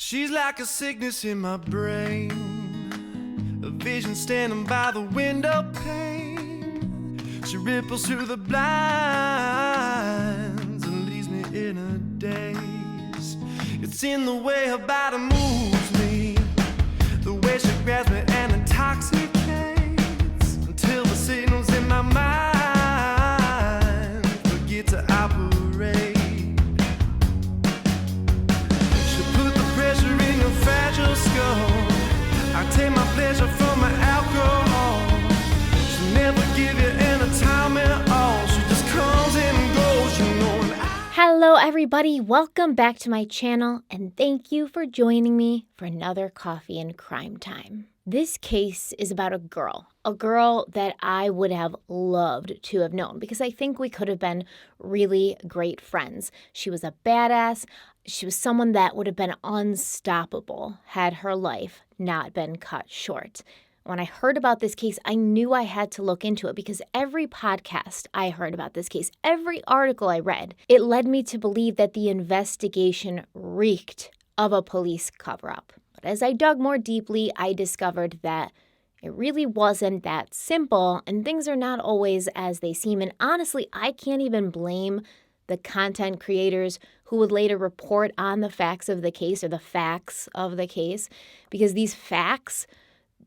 She's like a sickness in my brain, a vision standing by the window pane. She ripples through the blinds and leaves me in a daze. It's in the way her body moves me, the way she grabs me and intoxicates, until the signals in my mind forget to operate. Fragile skull. I take my pleasure from my alcohol. She'll never give you any time at all. She just comes and goes, you know. Hello everybody, welcome back to my channel and thank you for joining me for another Coffee and Crime Time. This case is about a girl that I would have loved to have known because I think we could have been really great friends. She was a badass. She was someone that would have been unstoppable had her life not been cut short. When I heard about this case, I knew I had to look into it because every podcast I heard about this case, every article I read, it led me to believe that the investigation reeked of a police cover-up. But as I dug more deeply, I discovered that it really wasn't that simple and things are not always as they seem. And honestly, I can't even blame the content creators who would later report on the facts of the case or the facts of the case, because these facts,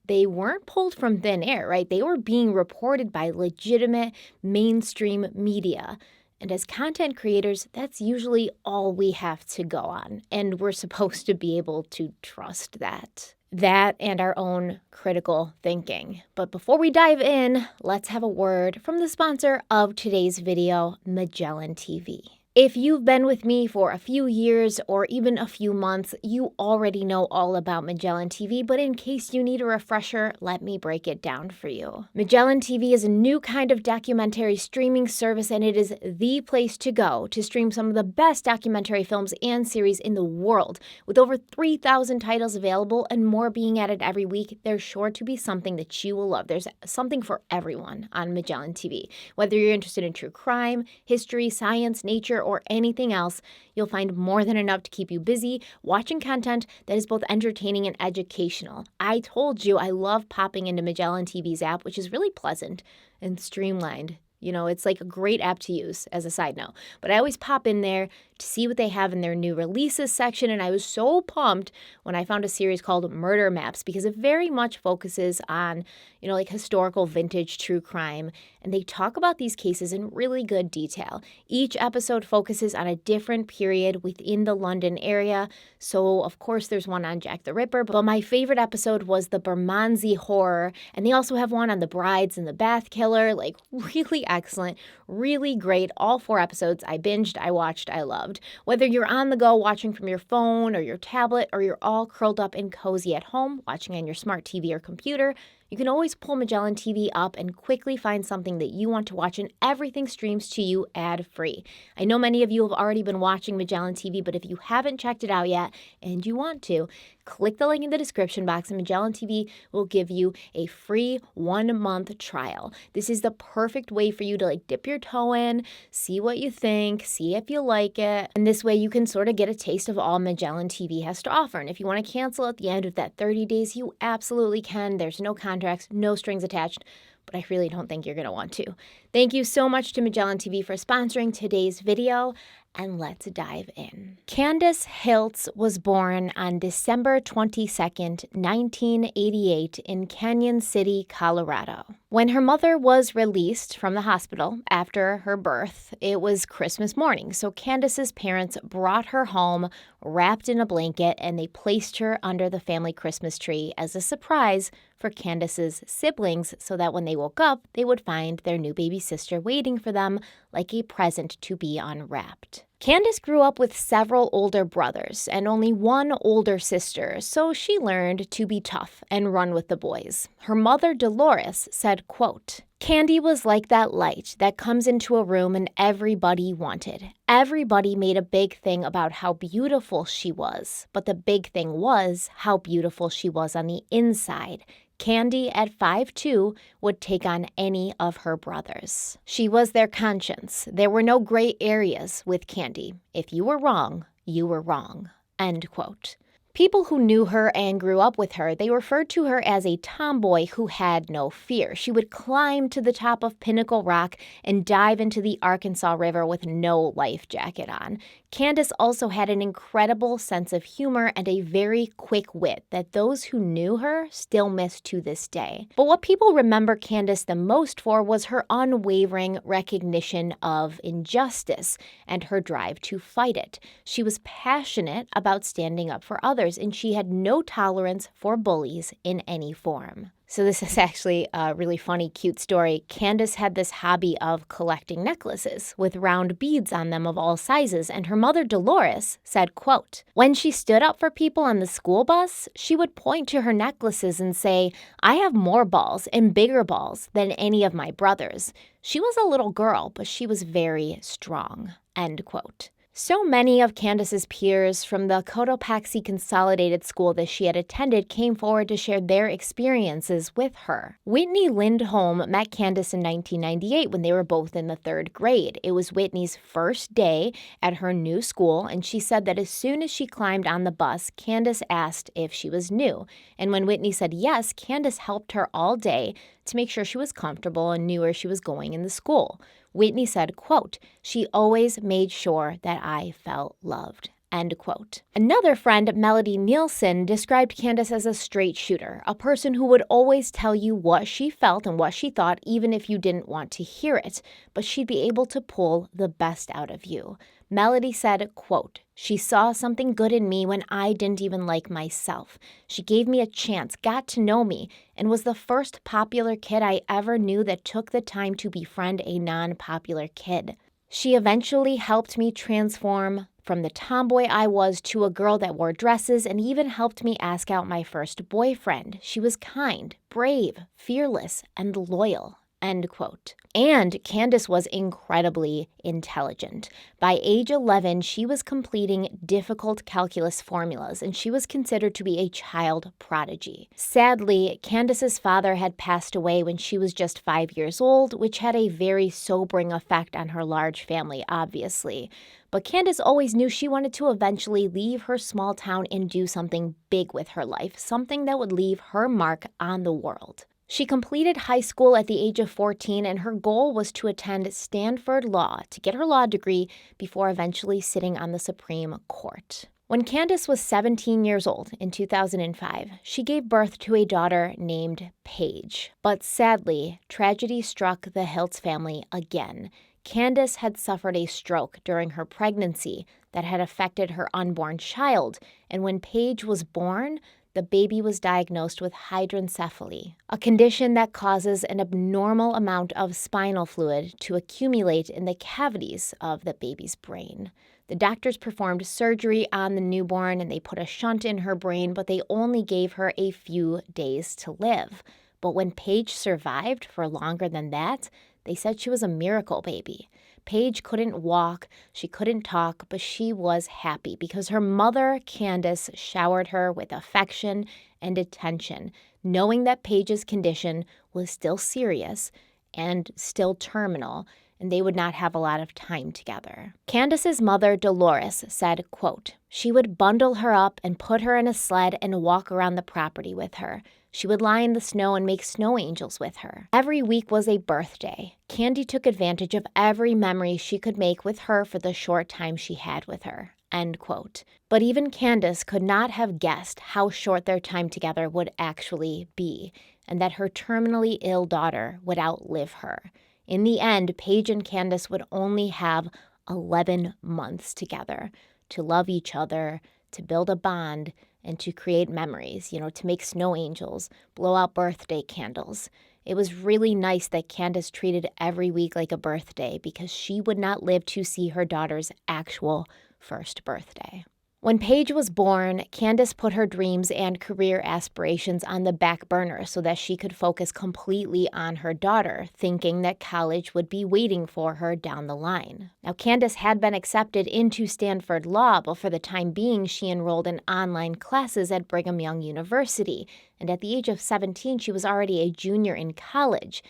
they weren't pulled from thin air, right? They were being reported by legitimate mainstream media. And as content creators, that's usually all we have to go on. And we're supposed to be able to trust that. That and our own critical thinking. But before we dive in, let's have a word from the sponsor of today's video, Magellan TV. If you've been with me for a few years or even a few months, you already know all about Magellan TV, but in case you need a refresher, let me break it down for you. Magellan TV is a new kind of documentary streaming service, and it is the place to go to stream some of the best documentary films and series in the world. With over 3,000 titles available and more being added every week, there's sure to be something that you will love. There's something for everyone on Magellan TV. Whether you're interested in true crime, history, science, nature, or anything else, you'll find more than enough to keep you busy watching content that is both entertaining and educational. I told you I love popping into Magellan TV's app, which is really pleasant and streamlined. You know, it's like a great app to use as a side note. But I always pop in there to see what they have in their new releases section. And I was so pumped when I found a series called Murder Maps because it very much focuses on, like historical vintage true crime. And they talk about these cases in really good detail. Each episode focuses on a different period within the London area. So, of course, there's one on Jack the Ripper. But my favorite episode was the Bermondsey Horror. And they also have one on the Brides and the Bath Killer. Like, really excellent, really great. All 4 episodes I binged, I watched, I loved. Whether you're on the go watching from your phone or your tablet, or you're all curled up and cozy at home watching on your smart TV or computer, you can always pull Magellan TV up and quickly find something that you want to watch, and everything streams to you ad-free. I know many of you have already been watching Magellan TV, but if you haven't checked it out yet and you want to, click the link in the description box and Magellan TV will give you a free 1-month trial. This is the perfect way for you to dip your toe in, see what you think, see if you like it. And this way you can sort of get a taste of all Magellan TV has to offer. And if you want to cancel at the end of that 30 days, you absolutely can. There's no contracts, no strings attached. But I really don't think you're going to want to. Thank you so much to Magellan TV for sponsoring today's video, and let's dive in. Candace Hiltz was born on December 22nd, 1988 in Canyon City, Colorado. When her mother was released from the hospital after her birth, it was Christmas morning, so Candace's parents brought her home wrapped in a blanket and they placed her under the family Christmas tree as a surprise for Candace's siblings so that when they woke up, they would find their new baby sister waiting for them like a present to be unwrapped. Candace grew up with several older brothers and only one older sister, so she learned to be tough and run with the boys. Her mother, Dolores, said, quote, "Candy was like that light that comes into a room and everybody wanted. Everybody made a big thing about how beautiful she was, but the big thing was how beautiful she was on the inside. Candy at 5'2" would take on any of her brothers. She was their conscience. There were no gray areas with Candy. If you were wrong, you were wrong." End quote. People who knew her and grew up with her, they referred to her as a tomboy who had no fear. She would climb to the top of Pinnacle Rock and dive into the Arkansas River with no life jacket on. Candace also had an incredible sense of humor and a very quick wit that those who knew her still miss to this day. But what people remember Candace the most for was her unwavering recognition of injustice and her drive to fight it. She was passionate about standing up for others, and she had no tolerance for bullies in any form. So this is actually a really funny, cute story. Candace had this hobby of collecting necklaces with round beads on them of all sizes, and her mother, Dolores, said, quote, "When she stood up for people on the school bus, she would point to her necklaces and say, 'I have more balls and bigger balls than any of my brothers.' She was a little girl, but she was very strong," end quote. So many of Candace's peers from the Cotopaxi Consolidated School that she had attended came forward to share their experiences with her. Whitney Lindholm met Candace in 1998 when they were both in the 3rd grade. It was Whitney's first day at her new school, and she said that as soon as she climbed on the bus, Candace asked if she was new. And when Whitney said yes, Candace helped her all day to make sure she was comfortable and knew where she was going in the school. Whitney said, quote, "She always made sure that I felt loved," end quote. Another friend, Melody Nielsen, described Candace as a straight shooter, a person who would always tell you what she felt and what she thought, even if you didn't want to hear it, but she'd be able to pull the best out of you. Melody said, quote, "She saw something good in me when I didn't even like myself. She gave me a chance, got to know me, and was the first popular kid I ever knew that took the time to befriend a non-popular kid. She eventually helped me transform from the tomboy I was to a girl that wore dresses, and even helped me ask out my first boyfriend. She was kind, brave, fearless, and loyal," end quote. And Candace was incredibly intelligent. By age 11, she was completing difficult calculus formulas, and she was considered to be a child prodigy. Sadly, Candace's father had passed away when she was just 5 years old, which had a very sobering effect on her large family, obviously. But Candace always knew she wanted to eventually leave her small town and do something big with her life, something that would leave her mark on the world. She completed high school at the age of 14, and her goal was to attend Stanford Law to get her law degree before eventually sitting on the Supreme Court. When Candace was 17 years old in 2005, she gave birth to a daughter named Paige. But sadly, tragedy struck the Hiltz family again. Candace had suffered a stroke during her pregnancy that had affected her unborn child, and when Paige was born, the baby was diagnosed with hydrancephaly, a condition that causes an abnormal amount of spinal fluid to accumulate in the cavities of the baby's brain. The doctors performed surgery on the newborn and they put a shunt in her brain, but they only gave her a few days to live. But when Paige survived for longer than that, they said she was a miracle baby. Paige couldn't walk, she couldn't talk, but she was happy because her mother, Candace, showered her with affection and attention, knowing that Paige's condition was still serious and still terminal, and they would not have a lot of time together. Candace's mother, Dolores, said, quote, "She would bundle her up and put her in a sled and walk around the property with her. She would lie in the snow and make snow angels with her. Every week was a birthday. Candy took advantage of every memory she could make with her for the short time she had with her," end quote. But even Candace could not have guessed how short their time together would actually be, and that her terminally ill daughter would outlive her. In the end, Paige and Candace would only have 11 months together to love each other, to build a bond, and to create memories, to make snow angels, blow out birthday candles. It was really nice that Candace treated every week like a birthday because she would not live to see her daughter's actual first birthday. When Paige was born, Candace put her dreams and career aspirations on the back burner so that she could focus completely on her daughter, thinking that college would be waiting for her down the line. Now, Candace had been accepted into Stanford Law, but for the time being, she enrolled in online classes at Brigham Young University, and at the age of 17, she was already a junior in college.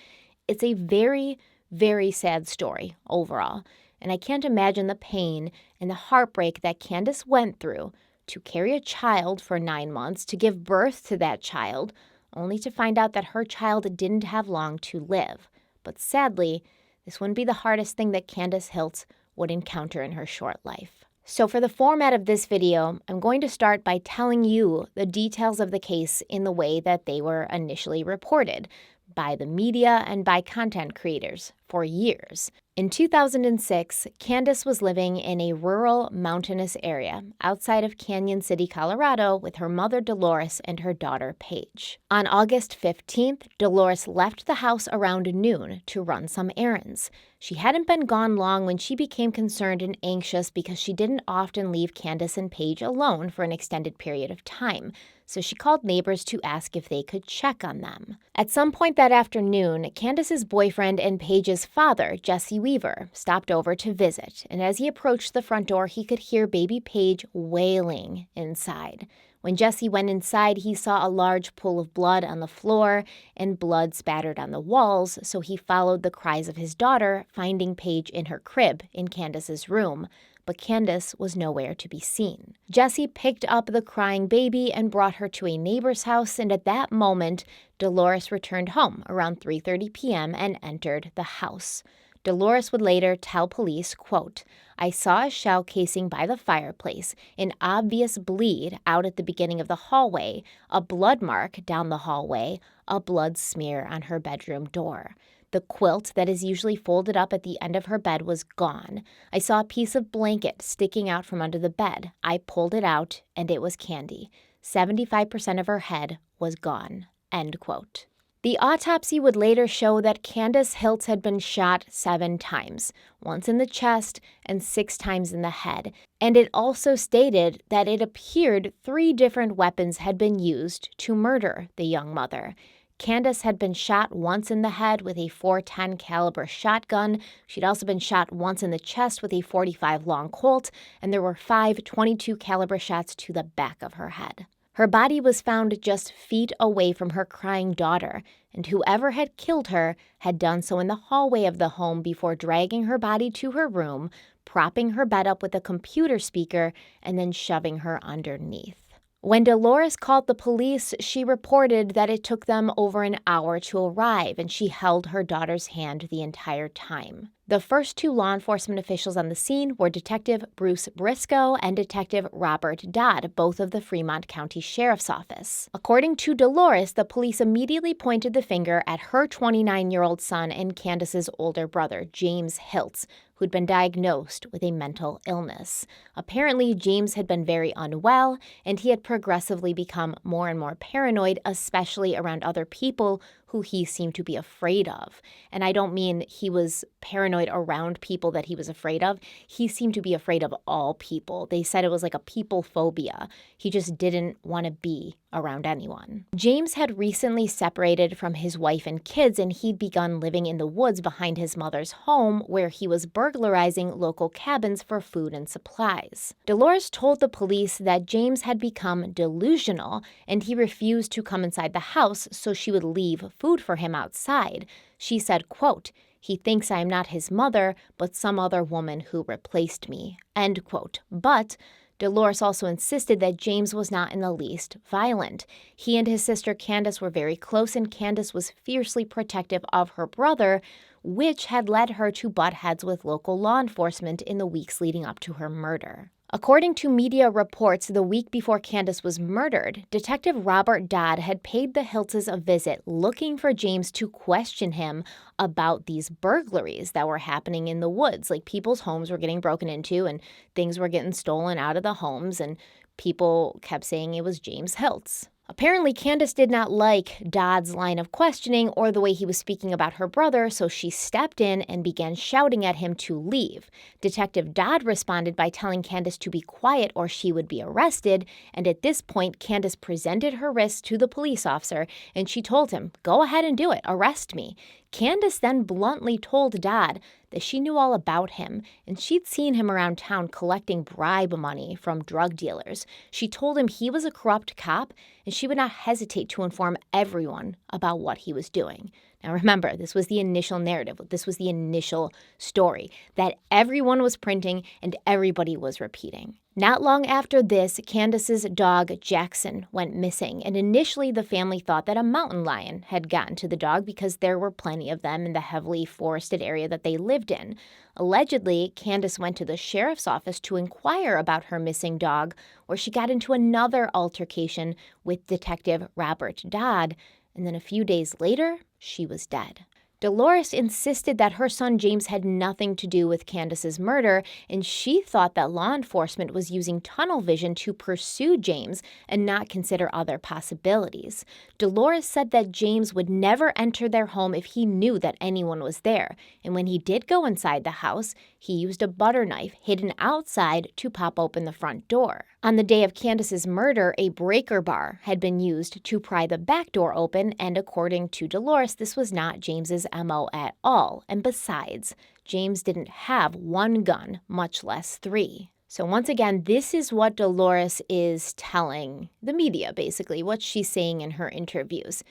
It's a very, very sad story overall. And I can't imagine the pain and the heartbreak that Candace went through to carry a child for 9 months, to give birth to that child, only to find out that her child didn't have long to live. But sadly, this wouldn't be the hardest thing that Candace Hiltz would encounter in her short life. So for the format of this video, I'm going to start by telling you the details of the case in the way that they were initially reported by the media and by content creators for years. In 2006, Candace was living in a rural, mountainous area outside of Canyon City, Colorado, with her mother Dolores and her daughter Paige. On August 15th, Dolores left the house around noon to run some errands. She hadn't been gone long when she became concerned and anxious because she didn't often leave Candace and Paige alone for an extended period of time, so she called neighbors to ask if they could check on them. At some point that afternoon, Candace's boyfriend and Paige's father, Jesse Weaver, stopped over to visit, and as he approached the front door, he could hear baby Paige wailing inside. When Jesse went inside, he saw a large pool of blood on the floor and blood spattered on the walls, so he followed the cries of his daughter, finding Paige in her crib in Candace's room. But Candace was nowhere to be seen. Jesse picked up the crying baby and brought her to a neighbor's house, and at that moment, Dolores returned home around 3:30 p.m. and entered the house. Dolores would later tell police, quote, "I saw a shell casing by the fireplace, an obvious bleed out at the beginning of the hallway, a blood mark down the hallway, a blood smear on her bedroom door. The quilt that is usually folded up at the end of her bed was gone. I saw a piece of blanket sticking out from under the bed. I pulled it out, and it was Candy. 75% of her head was gone." End quote. The autopsy would later show that Candace Hiltz had been shot 7 times, once in the chest and 6 times in the head, and it also stated that it appeared 3 different weapons had been used to murder the young mother. Candace had been shot once in the head with a .410 caliber shotgun. She'd also been shot once in the chest with a .45 long Colt, and there were 5 .22 caliber shots to the back of her head. Her body was found just feet away from her crying daughter, and whoever had killed her had done so in the hallway of the home before dragging her body to her room, propping her bed up with a computer speaker, and then shoving her underneath. When Dolores called the police, she reported that it took them over an hour to arrive, and she held her daughter's hand the entire time. The first 2 law enforcement officials on the scene were Detective Bruce Briscoe and Detective Robert Dodd, both of the Fremont County Sheriff's Office. According to Dolores, the police immediately pointed the finger at her 29-year-old son and Candace's older brother, James Hiltz, who'd been diagnosed with a mental illness. Apparently, James had been very unwell, and he had progressively become more and more paranoid, especially around other people who he seemed to be afraid of. And I don't mean he was paranoid around people that he was afraid of. He seemed to be afraid of all people. They said it was like a people phobia. He just didn't want to be around anyone. James had recently separated from his wife and kids, and he'd begun living in the woods behind his mother's home, where he was burglarizing local cabins for food and supplies. Dolores told the police that James had become delusional, and he refused to come inside the house, so she would leave food for him outside. She said, quote, "He thinks I am not his mother, but some other woman who replaced me." End quote. But Dolores also insisted that James was not in the least violent. He and his sister Candace were very close, and Candace was fiercely protective of her brother, which had led her to butt heads with local law enforcement in the weeks leading up to her murder. According to media reports, the week before Candace was murdered, Detective Robert Dodd had paid the Hiltzes a visit looking for James to question him about these burglaries that were happening in the woods. Like, people's homes were getting broken into and things were getting stolen out of the homes, and people kept saying it was James Hiltz. Apparently, Candace did not like Dodd's line of questioning or the way he was speaking about her brother, so she stepped in and began shouting at him to leave. Detective Dodd responded by telling Candace to be quiet or she would be arrested, and at this point, Candace presented her wrist to the police officer, and she told him, "Go ahead and do it, arrest me." Candace then bluntly told Dodd that she knew all about him, and she'd seen him around town collecting bribe money from drug dealers. She told him he was a corrupt cop, and she would not hesitate to inform everyone about what he was doing. Now remember, this was the initial narrative. This was the initial story that everyone was printing and everybody was repeating. Not long after this, Candace's dog Jackson went missing, and initially the family thought that a mountain lion had gotten to the dog because there were plenty of them in the heavily forested area that they lived in. Allegedly, Candace went to the sheriff's office to inquire about her missing dog, where she got into another altercation with Detective Robert Dodd, and then a few days later, she was dead. Dolores insisted that her son James had nothing to do with Candace's murder, and she thought that law enforcement was using tunnel vision to pursue James and not consider other possibilities. Dolores said that James would never enter their home if he knew that anyone was there, and when he did go inside the house, he used a butter knife hidden outside to pop open the front door. On the day of Candace's murder, a breaker bar had been used to pry the back door open, and according to Dolores, this was not James's MO at all. And besides, James didn't have one gun, much less 3. So once again, this is what Dolores is telling the media, basically, what she's saying in her interviews.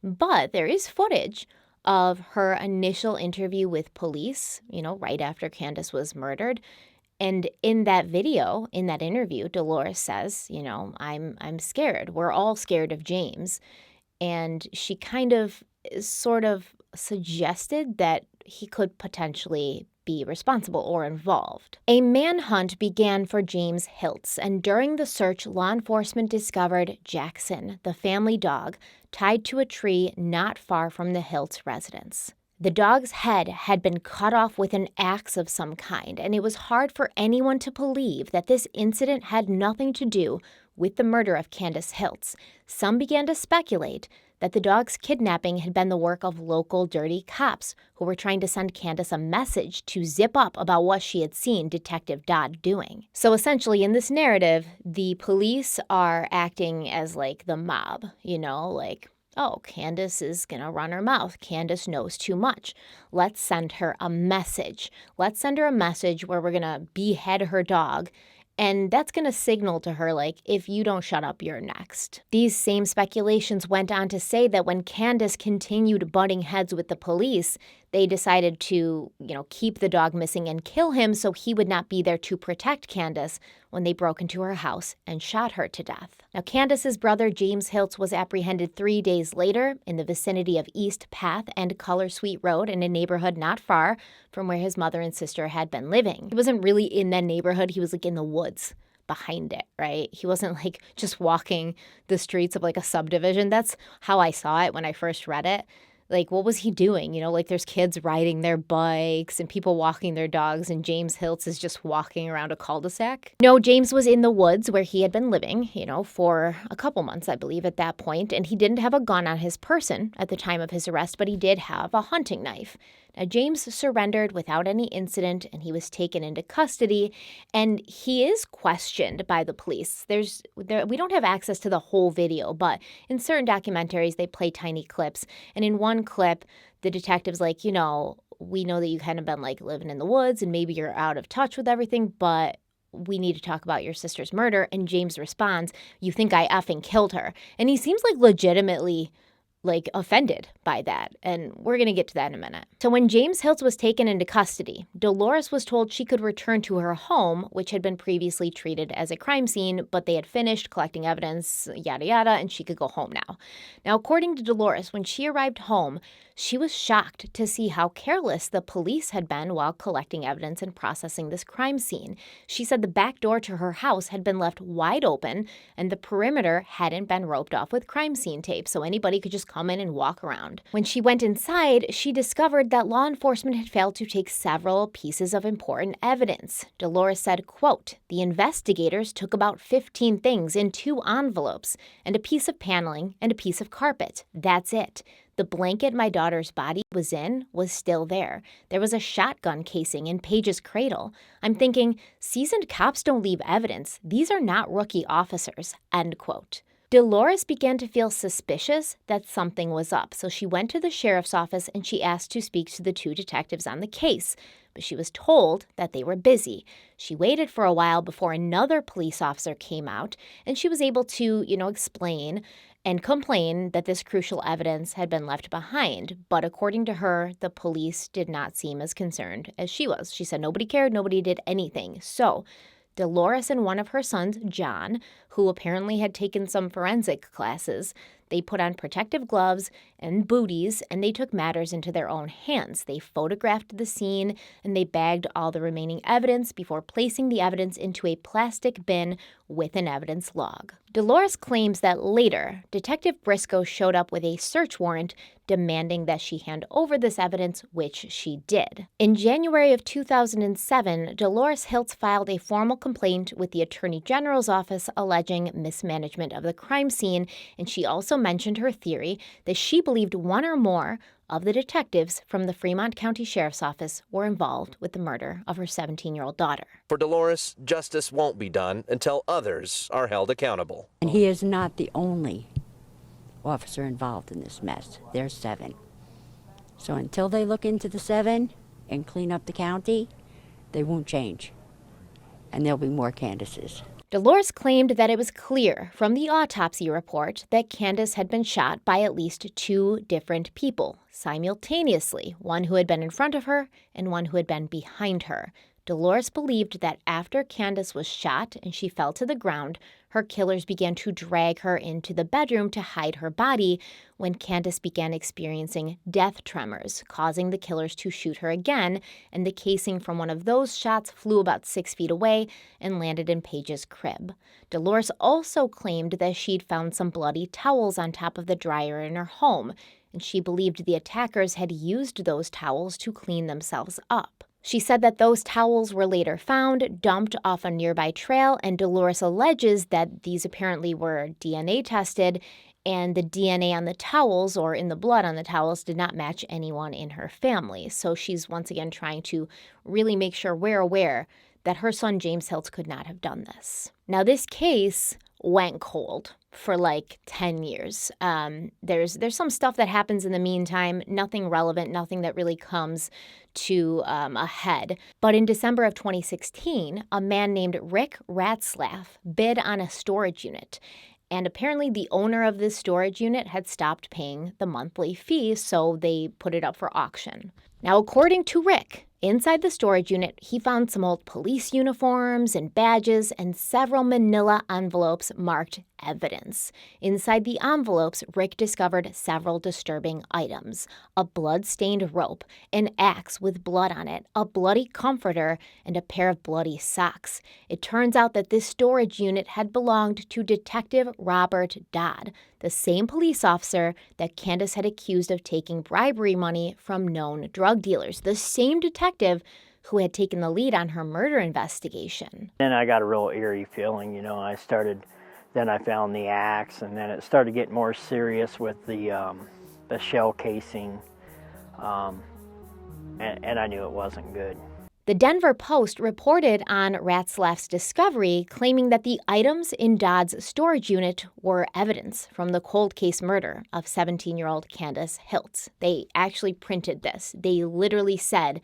But there is footage of her initial interview with police, right after Candace was murdered. And in that video, in that interview, Dolores says, I'm scared. We're all scared of James. And she kind of sort of suggested that he could potentially be responsible or involved. A manhunt began for James Hiltz, and during the search, law enforcement discovered Jackson, the family dog, tied to a tree not far from the Hiltz residence. The dog's head had been cut off with an axe of some kind, and it was hard for anyone to believe that this incident had nothing to do with the murder of Candace Hiltz. Some began to speculate that the dog's kidnapping had been the work of local dirty cops who were trying to send Candace a message to zip up about what she had seen Detective Dodd doing. So essentially, in this narrative, the police are acting as like the mob, oh, Candace is going to run her mouth. Candace knows too much. Let's send her a message. Let's send her a message where we're going to behead her dog. And that's going to signal to her, if you don't shut up, you're next. These same speculations went on to say that when Candace continued butting heads with the police, they decided to, keep the dog missing and kill him so he would not be there to protect Candace when they broke into her house and shot her to death. Now, Candace's brother, James Hiltz, was apprehended 3 days later in the vicinity of East Path and Color Suite Road in a neighborhood not far from where his mother and sister had been living. He wasn't really in that neighborhood. He was in the woods behind it, right? He wasn't just walking the streets of a subdivision. That's how I saw it when I first read it. What was he doing? There's kids riding their bikes and people walking their dogs, and James Hiltz is just walking around a cul-de-sac. No, James was in the woods where he had been living, for a couple months, I believe, at that point, and he didn't have a gun on his person at the time of his arrest, but he did have a hunting knife. Now, James surrendered without any incident, and he was taken into custody, and he is questioned by the police. We don't have access to the whole video, but in certain documentaries, they play tiny clips, and in one clip, the detective's we know that you kind of been living in the woods, and maybe you're out of touch with everything, but we need to talk about your sister's murder. And James responds, you think I effing killed her? And he seems legitimately offended by that. And we're going to get to that in a minute. So when James Hiltz was taken into custody, Dolores was told she could return to her home, which had been previously treated as a crime scene, but they had finished collecting evidence, yada, yada, and she could go home now. Now, according to Dolores, when she arrived home, she was shocked to see how careless the police had been while collecting evidence and processing this crime scene. She said the back door to her house had been left wide open and the perimeter hadn't been roped off with crime scene tape, so anybody could just come in and walk around. When she went inside, she discovered that law enforcement had failed to take several pieces of important evidence. Dolores said, quote, the investigators took about 15 things in 2 envelopes and a piece of paneling and a piece of carpet. That's it. The blanket my daughter's body was in was still there. There was a shotgun casing in Paige's cradle. I'm thinking, seasoned cops don't leave evidence. These are not rookie officers, end quote. Dolores began to feel suspicious that something was up, so she went to the sheriff's office and she asked to speak to the 2 detectives on the case, but she was told that they were busy. She waited for a while before another police officer came out, and she was able to, explain. and complain that this crucial evidence had been left behind. But according to her, the police did not seem as concerned as she was. She said nobody cared, nobody did anything. So Dolores and one of her sons, John, who apparently had taken some forensic classes, they put on protective gloves and booties, and they took matters into their own hands. They photographed the scene, and they bagged all the remaining evidence before placing the evidence into a plastic bin with an evidence log. Dolores claims that later, Detective Briscoe showed up with a search warrant demanding that she hand over this evidence, which she did. In January of 2007, Dolores Hiltz filed a formal complaint with the Attorney General's office alleging mismanagement of the crime scene, and she also mentioned her theory that she believed one or more of the detectives from the Fremont County Sheriff's Office were involved with the murder of her 17-year-old daughter. For Dolores, justice won't be done until others are held accountable. And he is not the only officer involved in this mess. There's 7. So until they look into the 7 and clean up the county, they won't change. And there'll be more Candaces. Dolores claimed that it was clear from the autopsy report that Candace had been shot by at least 2 different people simultaneously, one who had been in front of her and one who had been behind her. Dolores believed that after Candace was shot and she fell to the ground, her killers began to drag her into the bedroom to hide her body when Candace began experiencing death tremors, causing the killers to shoot her again, and the casing from one of those shots flew about 6 feet away and landed in Paige's crib. Dolores also claimed that she'd found some bloody towels on top of the dryer in her home, and she believed the attackers had used those towels to clean themselves up. She said that those towels were later found, dumped off a nearby trail, and Dolores alleges that these apparently were DNA tested, and the DNA on the towels, or in the blood on the towels, did not match anyone in her family. So she's once again trying to really make sure we're aware that her son James Hiltz could not have done this. Now, this case went cold for like 10 years. There's some stuff that happens in the meantime, nothing relevant, nothing that really comes to a head. But in December of 2016, a man named Rick Ratzlaff bid on a storage unit. And apparently the owner of this storage unit had stopped paying the monthly fee, so they put it up for auction. Now, according to Rick, inside the storage unit, he found some old police uniforms and badges and several manila envelopes marked evidence. Inside the envelopes, Rick discovered several disturbing items: a blood-stained rope, an axe with blood on it, a bloody comforter, and a pair of bloody socks. It turns out that this storage unit had belonged to Detective Robert Dodd, the same police officer that Candace had accused of taking bribery money from known drug dealers, the same detective who had taken the lead on her murder investigation. Then I got a real eerie feeling, then I found the axe, and then it started getting more serious with the shell casing, and I knew it wasn't good. The Denver Post reported on Ratzlaff's discovery, claiming that the items in Dodd's storage unit were evidence from the cold case murder of 17-year-old Candace Hiltz. They actually printed this. They literally said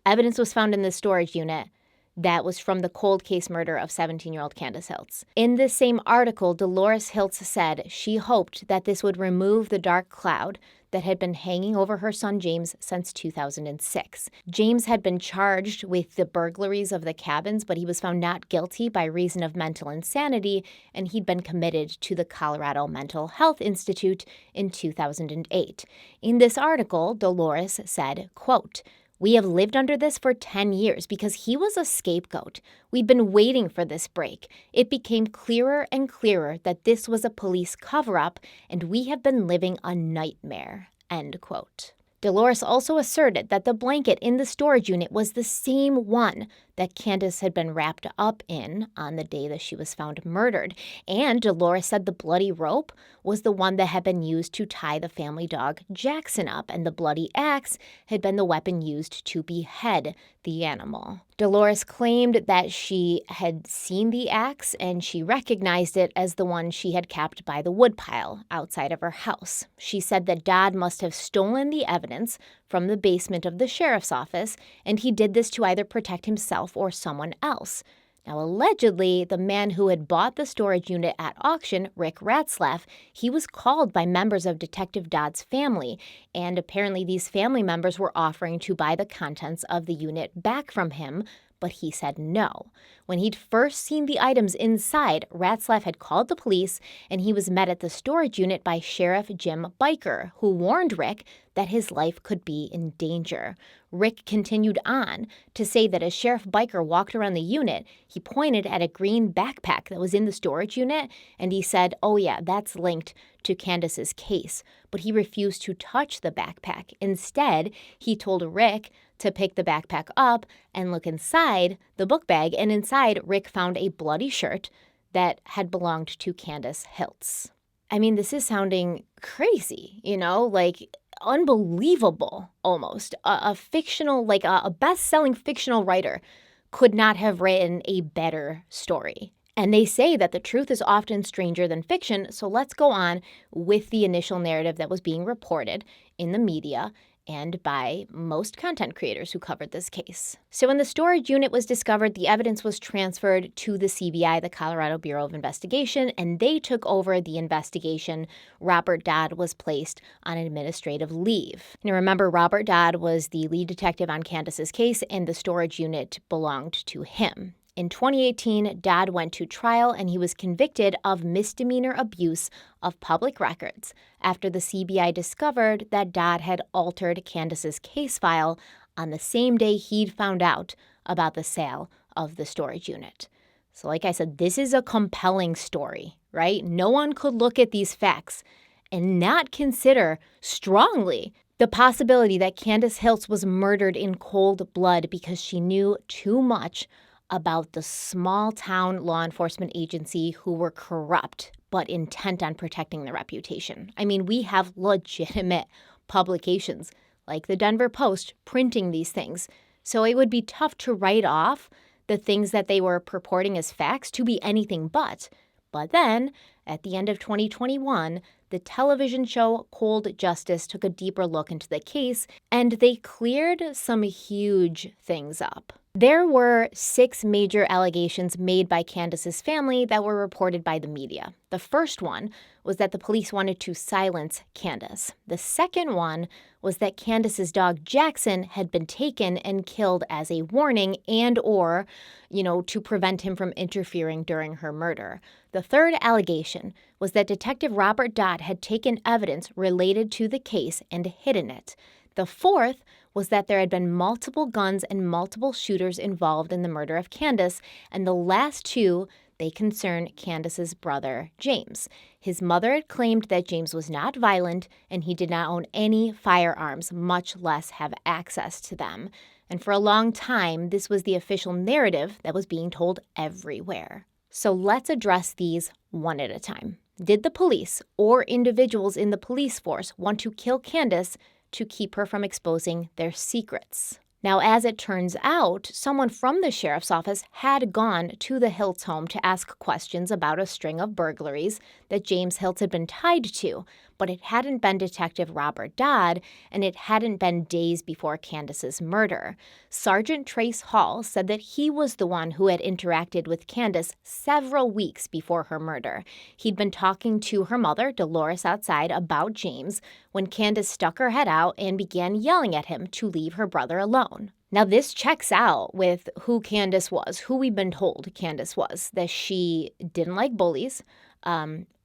evidence was found in the storage unit that was from the cold case murder of 17-year-old Candace Hiltz. In this same article, Dolores Hiltz said she hoped that this would remove the dark cloud that had been hanging over her son James since 2006. James had been charged with the burglaries of the cabins, but he was found not guilty by reason of mental insanity, and he'd been committed to the Colorado Mental Health Institute in 2008. In this article, Dolores said, quote, "We have lived under this for 10 years because he was a scapegoat. We'd been waiting for this break. It became clearer and clearer that this was a police cover-up, and we have been living a nightmare," end quote. Dolores also asserted that the blanket in the storage unit was the same one that Candace had been wrapped up in on the day that she was found murdered. And Dolores said the bloody rope was the one that had been used to tie the family dog Jackson up, and the bloody axe had been the weapon used to behead the animal. Dolores claimed that she had seen the axe and she recognized it as the one she had kept by the woodpile outside of her house. She said that Dodd must have stolen the evidence from the basement of the sheriff's office, and he did this to either protect himself or someone else. Now, allegedly, the man who had bought the storage unit at auction, Rick Ratzlaff, he was called by members of Detective Dodd's family, and apparently these family members were offering to buy the contents of the unit back from him, but he said no. When he'd first seen the items inside, Ratzlaff had called the police, and he was met at the storage unit by Sheriff Jim Biker, who warned Rick that his life could be in danger. Rick continued on to say that as Sheriff Biker walked around the unit, he pointed at a green backpack that was in the storage unit, and he said, "Oh yeah, that's linked to Candace's case." But he refused to touch the backpack. Instead, he told Rick to pick the backpack up and look inside the book bag, and inside Rick found a bloody shirt that had belonged to Candace Hiltz. I mean, this is sounding crazy, like unbelievable almost. A fictional, like a best-selling fictional writer could not have written a better story. And they say that the truth is often stranger than fiction, so let's go on with the initial narrative that was being reported in the media and by most content creators who covered this case. So when the storage unit was discovered, the evidence was transferred to the CBI, the Colorado Bureau of Investigation, and they took over the investigation. Robert Dodd was placed on administrative leave. Now remember, Robert Dodd was the lead detective on Candace's case, and the storage unit belonged to him. In 2018, Dodd went to trial and he was convicted of misdemeanor abuse of public records after the CBI discovered that Dodd had altered Candace's case file on the same day he'd found out about the sale of the storage unit. So like I said, this is a compelling story, right? No one could look at these facts and not consider strongly the possibility that Candace Hiltz was murdered in cold blood because she knew too much about the small-town law enforcement agency who were corrupt but intent on protecting their reputation. I mean, we have legitimate publications like the Denver Post printing these things, so it would be tough to write off the things that they were purporting as facts to be anything but. But then, at the end of 2021, the television show Cold Justice took a deeper look into the case, and they cleared some huge things up. There were 6 major allegations made by Candace's family that were reported by the media. The first one was that the police wanted to silence Candace. The second one was that Candace's dog Jackson had been taken and killed as a warning and or, to prevent him from interfering during her murder. The third allegation was that Detective Robert Dodd had taken evidence related to the case and hidden it. The fourth was that there had been multiple guns and multiple shooters involved in the murder of Candace, and the last 2, they concern Candace's brother, James. His mother had claimed that James was not violent and he did not own any firearms, much less have access to them. And for a long time, this was the official narrative that was being told everywhere. So let's address these one at a time. Did the police or individuals in the police force want to kill Candace to keep her from exposing their secrets? Now, as it turns out, someone from the sheriff's office had gone to the Hiltz home to ask questions about a string of burglaries that James Hiltz had been tied to, but it hadn't been Detective Robert Dodd, and it hadn't been days before Candace's murder. Sergeant Trace Hall said that he was the one who had interacted with Candace several weeks before her murder. He'd been talking to her mother, Dolores, outside about James when Candace stuck her head out and began yelling at him to leave her brother alone. Now, this checks out with who Candace was, who we've been told Candace was, that she didn't like bullies.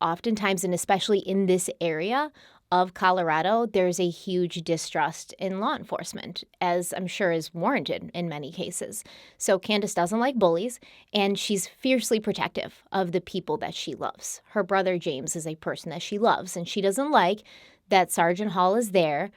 Oftentimes, and especially in this area of Colorado, there's a huge distrust in law enforcement, as I'm sure is warranted in many cases. So Candace doesn't like bullies, and she's fiercely protective of the people that she loves. Her brother James is a person that she loves, and she doesn't like that Sergeant Hall is there,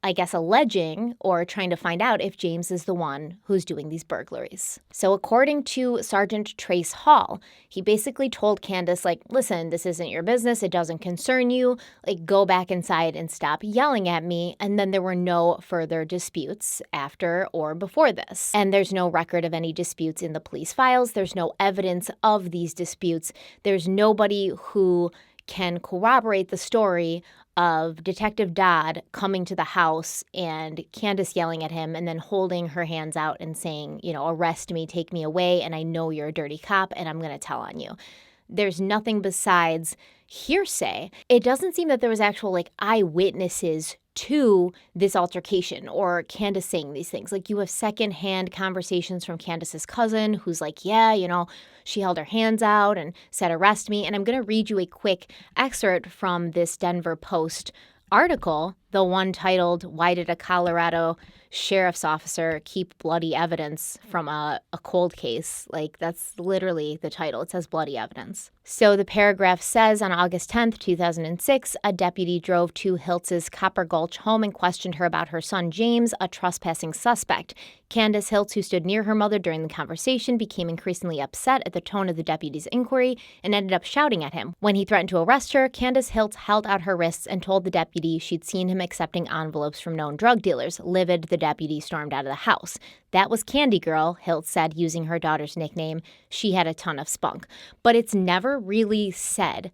I guess, alleging or trying to find out if James is the one who's doing these burglaries. So according to Sergeant Trace Hall, he basically told Candace, listen, this isn't your business. It doesn't concern you. Go back inside and stop yelling at me. And then there were no further disputes after or before this. And there's no record of any disputes in the police files. There's no evidence of these disputes. There's nobody who can corroborate the story of Detective Dodd coming to the house and Candace yelling at him and then holding her hands out and saying, arrest me, take me away, and I know you're a dirty cop and I'm going to tell on you. There's nothing besides hearsay. It doesn't seem that there was actual eyewitnesses to this altercation or Candace saying these things. You have secondhand conversations from Candace's cousin who's she held her hands out and said, arrest me. And I'm going to read you a quick excerpt from this Denver Post article, the one titled, "Why Did a Colorado Sheriff's Officer Keep Bloody Evidence from a Cold Case?" That's literally the title. It says bloody evidence. So the paragraph says, on August 10th, 2006, a deputy drove to Hiltz's Copper Gulch home and questioned her about her son, James, a trespassing suspect. Candace Hiltz, who stood near her mother during the conversation, became increasingly upset at the tone of the deputy's inquiry and ended up shouting at him. When he threatened to arrest her, Candace Hiltz held out her wrists and told the deputy she'd seen him accepting envelopes from known drug dealers. Livid, the deputy stormed out of the house. That was Candy Girl, Hiltz said, using her daughter's nickname. She had a ton of spunk. But it's never really said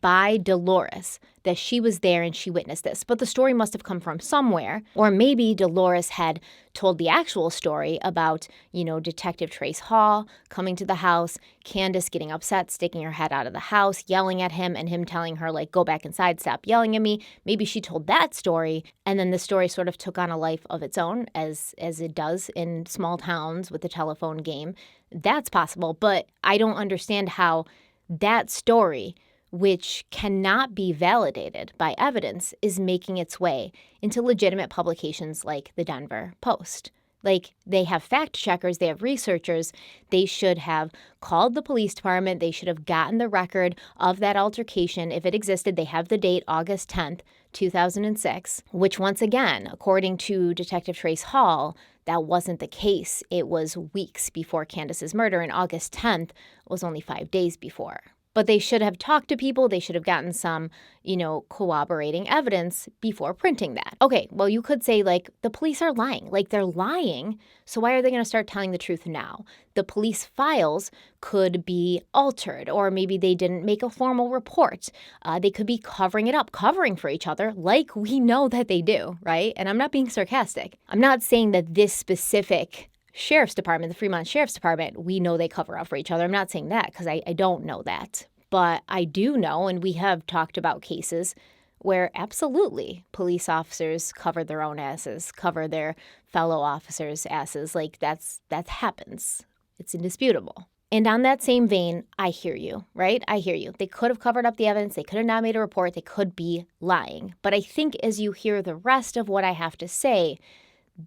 by Dolores that she was there and she witnessed this. But the story must have come from somewhere. Or maybe Dolores had told the actual story about, Detective Trace Hall coming to the house, Candace getting upset, sticking her head out of the house, yelling at him, and him telling her, go back inside, stop yelling at me. Maybe she told that story, and then the story sort of took on a life of its own, as it does in small towns with the telephone game. That's possible, but I don't understand how that story, which cannot be validated by evidence, is making its way into legitimate publications like the Denver Post. They have fact checkers, they have researchers. They should have called the police department. They should have gotten the record of that altercation. If it existed, they have the date, August 10th, 2006, which once again, according to Detective Trace Hall, that wasn't the case. It was weeks before Candace's murder, and August 10th was only 5 days before. But they should have talked to people. They should have gotten some, corroborating evidence before printing that. Okay, well, you could say, the police are lying. They're lying, so why are they going to start telling the truth now? The police files could be altered, or maybe they didn't make a formal report. They could be covering it up, covering for each other, like we know that they do, right? And I'm not being sarcastic. I'm not saying that this specific Sheriff's Department, the Fremont Sheriff's Department, we know they cover up for each other. I'm not saying that because I don't know that. But I do know, and we have talked about cases where absolutely police officers cover their own asses, cover their fellow officers' asses. That happens. It's indisputable. And on that same vein, I hear you, right? I hear you. They could have covered up the evidence. They could have not made a report. They could be lying. But I think as you hear the rest of what I have to say,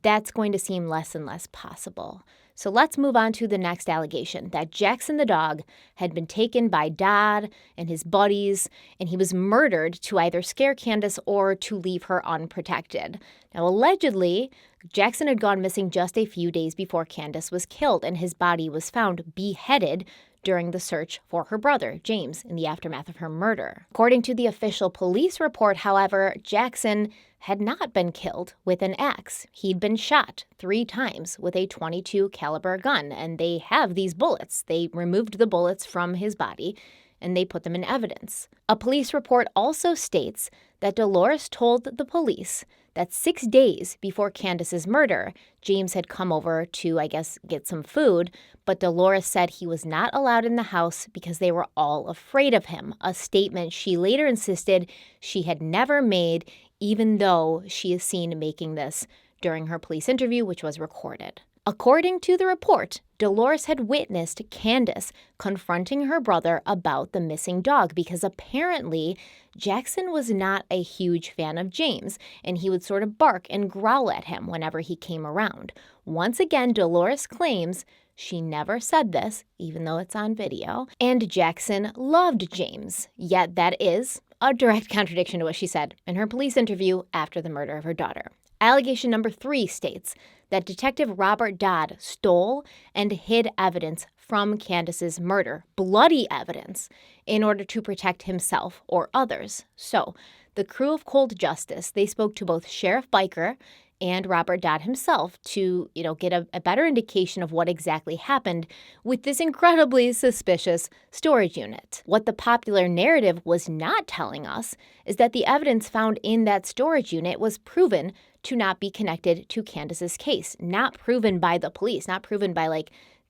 that's going to seem less and less possible. So let's move on to the next allegation, that Jackson the dog had been taken by Dodd and his buddies, and he was murdered to either scare Candace or to leave her unprotected. Now, allegedly, Jackson had gone missing just a few days before Candace was killed, and his body was found beheaded during the search for her brother, James, in the aftermath of her murder. According to the official police report, however, Jackson had not been killed with an axe. He'd been shot 3 times with a .22 caliber gun, and they have these bullets. They removed the bullets from his body, and they put them in evidence. A police report also states that Dolores told the police that 6 days before Candace's murder, James had come over to, get some food, but Dolores said he was not allowed in the house because they were all afraid of him, a statement she later insisted she had never made, even though she is seen making this during her police interview, which was recorded. According to the report, Dolores had witnessed Candace confronting her brother about the missing dog because apparently Jackson was not a huge fan of James, and he would sort of bark and growl at him whenever he came around. Once again, Dolores claims she never said this, even though it's on video, and Jackson loved James, yet that is a direct contradiction to what she said in her police interview after the murder of her daughter. Allegation number 3 states that Detective Robert Dodd stole and hid evidence from Candace's murder, bloody evidence, in order to protect himself or others. So, the crew of Cold Justice, they spoke to both Sheriff Biker and Robert Dodd himself to, get a better indication of what exactly happened with this incredibly suspicious storage unit. What the popular narrative was not telling us is that the evidence found in that storage unit was proven to not be connected to Candace's case, not proven by the police, not proven by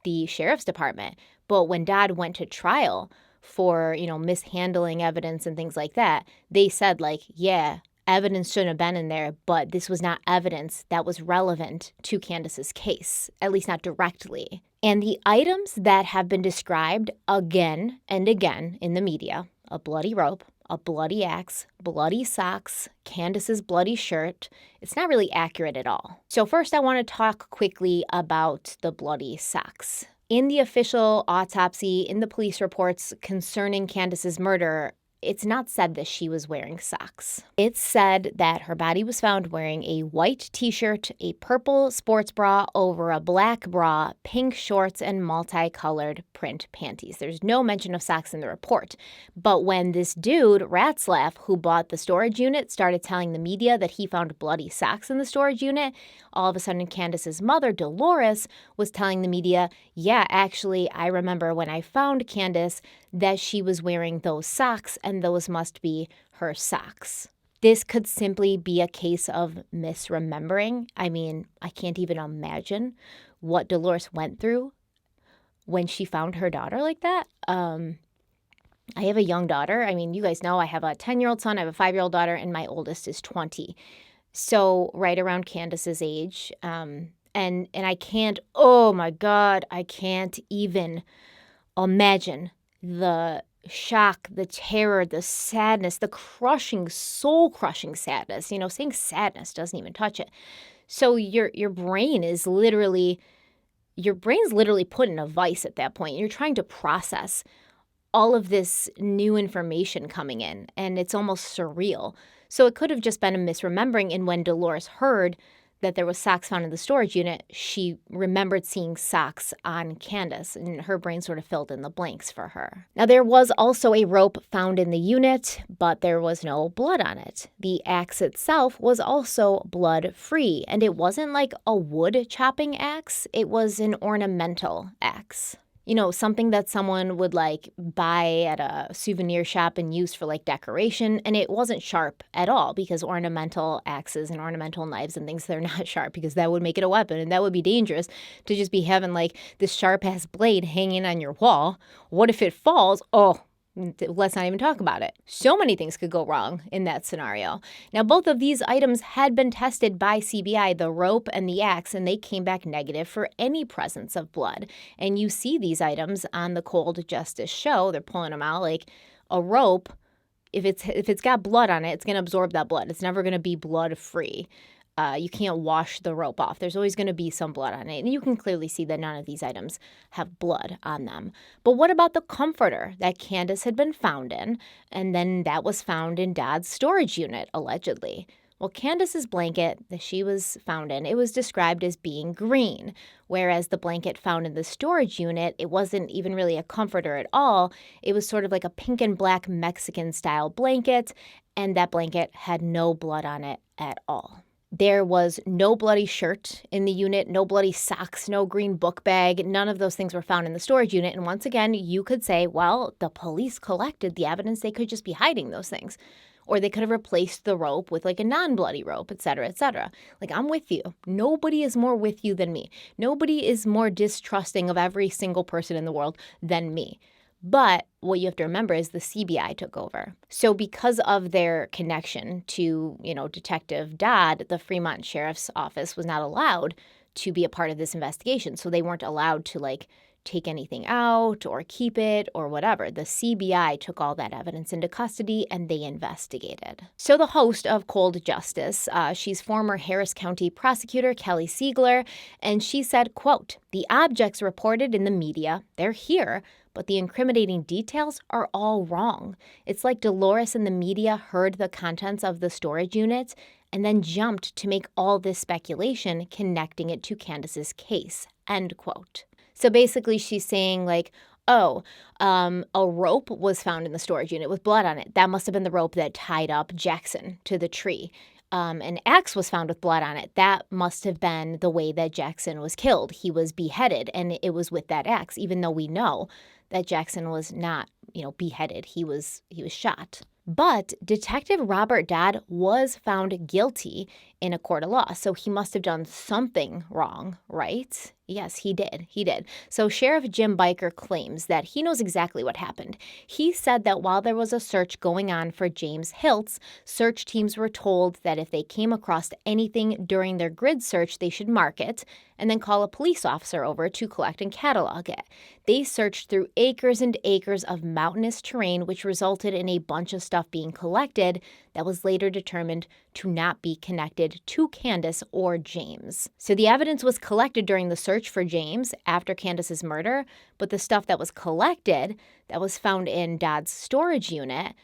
the sheriff's department. But when Dodd went to trial for, mishandling evidence and things like that, they said yeah, evidence shouldn't have been in there, but this was not evidence that was relevant to Candace's case, at least not directly. And the items that have been described again and again in the media, a bloody rope, a bloody axe, bloody socks, Candace's bloody shirt, it's not really accurate at all. So first I want to talk quickly about the bloody socks. In the official autopsy, in the police reports concerning Candace's murder, it's not said that she was wearing socks. It's said that her body was found wearing a white t-shirt, a purple sports bra over a black bra, pink shorts, and multicolored print panties. There's no mention of socks in the report. But when this dude, Ratzlaff, who bought the storage unit, started telling the media that he found bloody socks in the storage unit, all of a sudden Candace's mother, Dolores, was telling the media, yeah, actually, I remember when I found Candace that she was wearing those socks and those must be her socks. This could simply be a case of misremembering. I mean, I can't even imagine what Dolores went through when she found her daughter like that. I have a young daughter. I mean, you guys know I have a 10-year-old son, I have a 5-year-old daughter, and my oldest is 20. So right around Candace's age. And I can't, oh my God, I can't even imagine the shock, the terror, the sadness, the crushing, soul-crushing sadness. Saying sadness doesn't even touch it. So your brain is literally, your brain's literally put in a vice at that point. You're trying to process all of this new information coming in, and it's almost surreal. So it could have just been a misremembering, and when Dolores heard that there was socks found in the storage unit, she remembered seeing socks on Candace, and her brain sort of filled in the blanks for her. Now, there was also a rope found in the unit, but there was no blood on it. The axe itself was also blood-free, and it wasn't like a wood chopping axe. It was an ornamental axe. Something that someone would buy at a souvenir shop and use for decoration. And it wasn't sharp at all, because ornamental axes and ornamental knives and things, they're not sharp, because that would make it a weapon. And that would be dangerous to just be having this sharp ass blade hanging on your wall. What if it falls? Oh, let's not even talk about it. So many things could go wrong in that scenario. Now, both of these items had been tested by CBI, the rope and the axe, and they came back negative for any presence of blood. And you see these items on the Cold Justice show. They're pulling them out like a rope. If it's got blood on it, it's going to absorb that blood. It's never going to be blood-free. You can't wash the rope off. There's always going to be some blood on it. And you can clearly see that none of these items have blood on them. But what about the comforter that Candace had been found in, and then that was found in Dodd's storage unit, allegedly? Well, Candace's blanket that she was found in, it was described as being green, whereas the blanket found in the storage unit, it wasn't even really a comforter at all. It was sort of like a pink and black Mexican-style blanket, and that blanket had no blood on it at all. There was no bloody shirt in the unit, no bloody socks, no green book bag. None of those things were found in the storage unit. And once again, you could say, well, the police collected the evidence. They could just be hiding those things. Or they could have replaced the rope with a non-bloody rope, et cetera, et cetera. I'm with you. Nobody is more with you than me. Nobody is more distrusting of every single person in the world than me. But what you have to remember is the CBI took over. So because of their connection to, Detective Dodd, the Fremont Sheriff's Office was not allowed to be a part of this investigation. So they weren't allowed to take anything out or keep it or whatever. The CBI took all that evidence into custody and they investigated. So the host of Cold Justice, she's former Harris County prosecutor Kelly Siegler, and she said, quote, "The objects reported in the media, they're here, but the incriminating details are all wrong. It's like Dolores and the media heard the contents of the storage unit and then jumped to make all this speculation connecting it to Candace's case," end quote. So basically she's saying oh, a rope was found in the storage unit with blood on it. That must have been the rope that tied up Jackson to the tree. An axe was found with blood on it. That must have been the way that Jackson was killed. He was beheaded, and it was with that axe, even though we know that Jackson was not, beheaded. He was shot. But Detective Robert Dodd was found guilty in a court of law, so he must have done something wrong, right? Yes, he did. He did. So Sheriff Jim Biker claims that he knows exactly what happened. He said that while there was a search going on for James Hiltz, search teams were told that if they came across anything during their grid search, they should mark it and then call a police officer over to collect and catalog it. They searched through acres and acres of mountainous terrain, which resulted in a bunch of stuff being collected that was later determined to not be connected to Candace or James. So the evidence was collected during the search for James after Candace's murder, but the stuff that was collected that was found in Dodd's storage unit,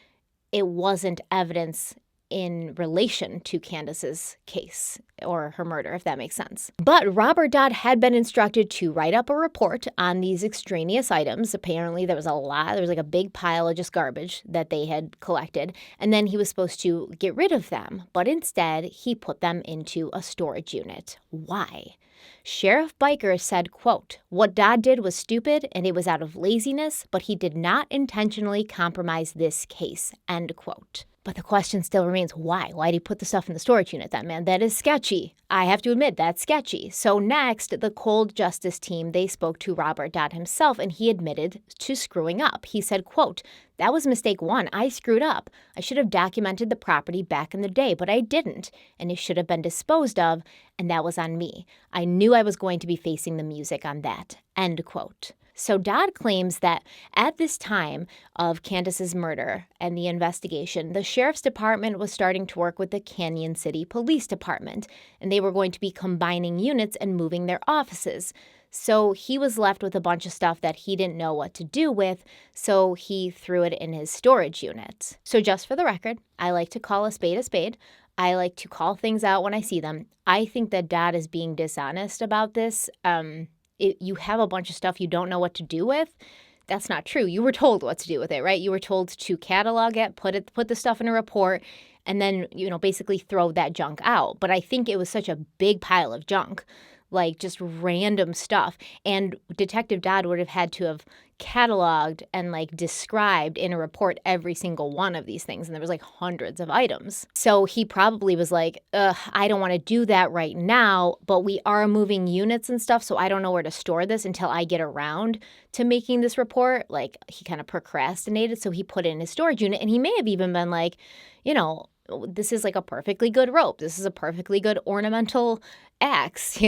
it wasn't evidence in relation to Candace's case or her murder, if that makes sense. But Robert Dodd had been instructed to write up a report on these extraneous items. Apparently there was like a big pile of just garbage that they had collected, and then he was supposed to get rid of them, but instead he put them into a storage unit. Why? Sheriff Biker said, quote, "What Dodd did was stupid and it was out of laziness, but he did not intentionally compromise this case," end quote. But the question still remains, why? Why did he put the stuff in the storage unit then, man? That is sketchy. I have to admit, that's sketchy. So next, the Cold Justice team, they spoke to Robert Dodd himself, and he admitted to screwing up. He said, quote, "That was mistake one. I screwed up. I should have documented the property back in the day, but I didn't, and it should have been disposed of, and that was on me. I knew I was going to be facing the music on that," end quote. So Dodd claims that at this time of Candace's murder and the investigation, the sheriff's department was starting to work with the Canyon City Police Department, and they were going to be combining units and moving their offices. So he was left with a bunch of stuff that he didn't know what to do with, so he threw it in his storage unit. So just for the record, I like to call a spade a spade. I like to call things out when I see them. I think that Dodd is being dishonest about this. You have a bunch of stuff you don't know what to do with. That's not true. You were told what to do with it, right? You were told to catalog it, put the stuff in a report, and then, basically throw that junk out. But I think it was such a big pile of junk, like just random stuff. And Detective Dodd would have had to have cataloged and described in a report every single one of these things. And there was hundreds of items. So he probably was like, I don't want to do that right now, but we are moving units and stuff. So I don't know where to store this until I get around to making this report. He kind of procrastinated. So he put it in his storage unit, and he may have even been like, this is a perfectly good rope. This is a perfectly good ornamental axe.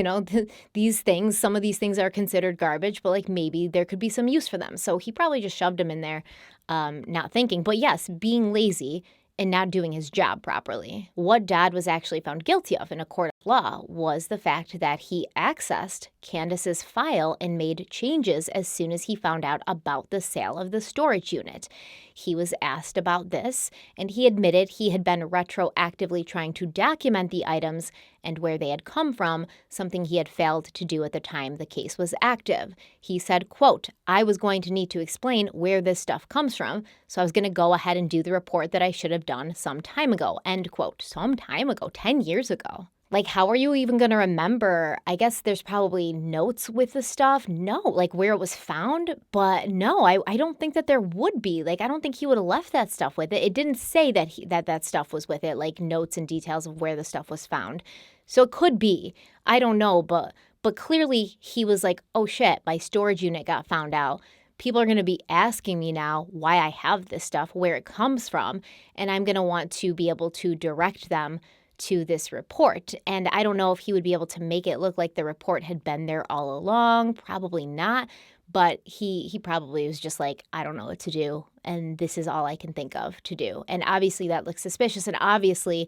These things, some of these things are considered garbage, but maybe there could be some use for them. So he probably just shoved them in there, not thinking. But yes, being lazy and not doing his job properly. What Dodd was actually found guilty of in a court of law was the fact that he accessed Candace's file and made changes as soon as he found out about the sale of the storage unit. He was asked about this, and he admitted he had been retroactively trying to document the items and where they had come from, something he had failed to do at the time the case was active. He said, quote, "I was going to need to explain where this stuff comes from, so I was going to go ahead and do the report that I should have done some time ago," end quote. Some time ago, 10 years ago. How are you even going to remember? I guess there's probably notes with the stuff. No, where it was found. But no, I don't think that there would be. I don't think he would have left that stuff with it. It didn't say that that stuff was with it, notes and details of where the stuff was found. So it could be. I don't know. But clearly he was like, oh shit, my storage unit got found out. People are going to be asking me now why I have this stuff, where it comes from. And I'm going to want to be able to direct them to this report. And I don't know if he would be able to make it look like the report had been there all along. Probably not. But he probably was just like, I don't know what to do, and this is all I can think of to do. And obviously that looks suspicious, and obviously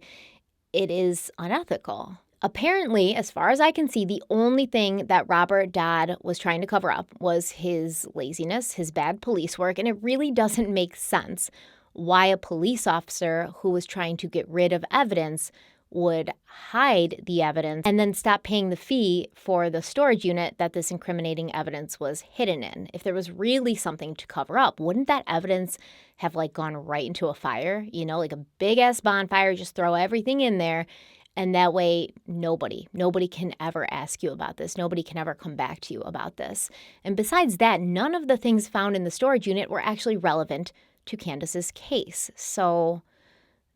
it is unethical. Apparently, as far as I can see, the only thing that Robert Dodd was trying to cover up was his laziness, his bad police work, and it really doesn't make sense why a police officer who was trying to get rid of evidence would hide the evidence and then stop paying the fee for the storage unit that this incriminating evidence was hidden in. If there was really something to cover up, wouldn't that evidence have gone right into a fire? Like a big ass bonfire, just throw everything in there. And that way, nobody can ever ask you about this. Nobody can ever come back to you about this. And besides that, none of the things found in the storage unit were actually relevant to Candace's case. So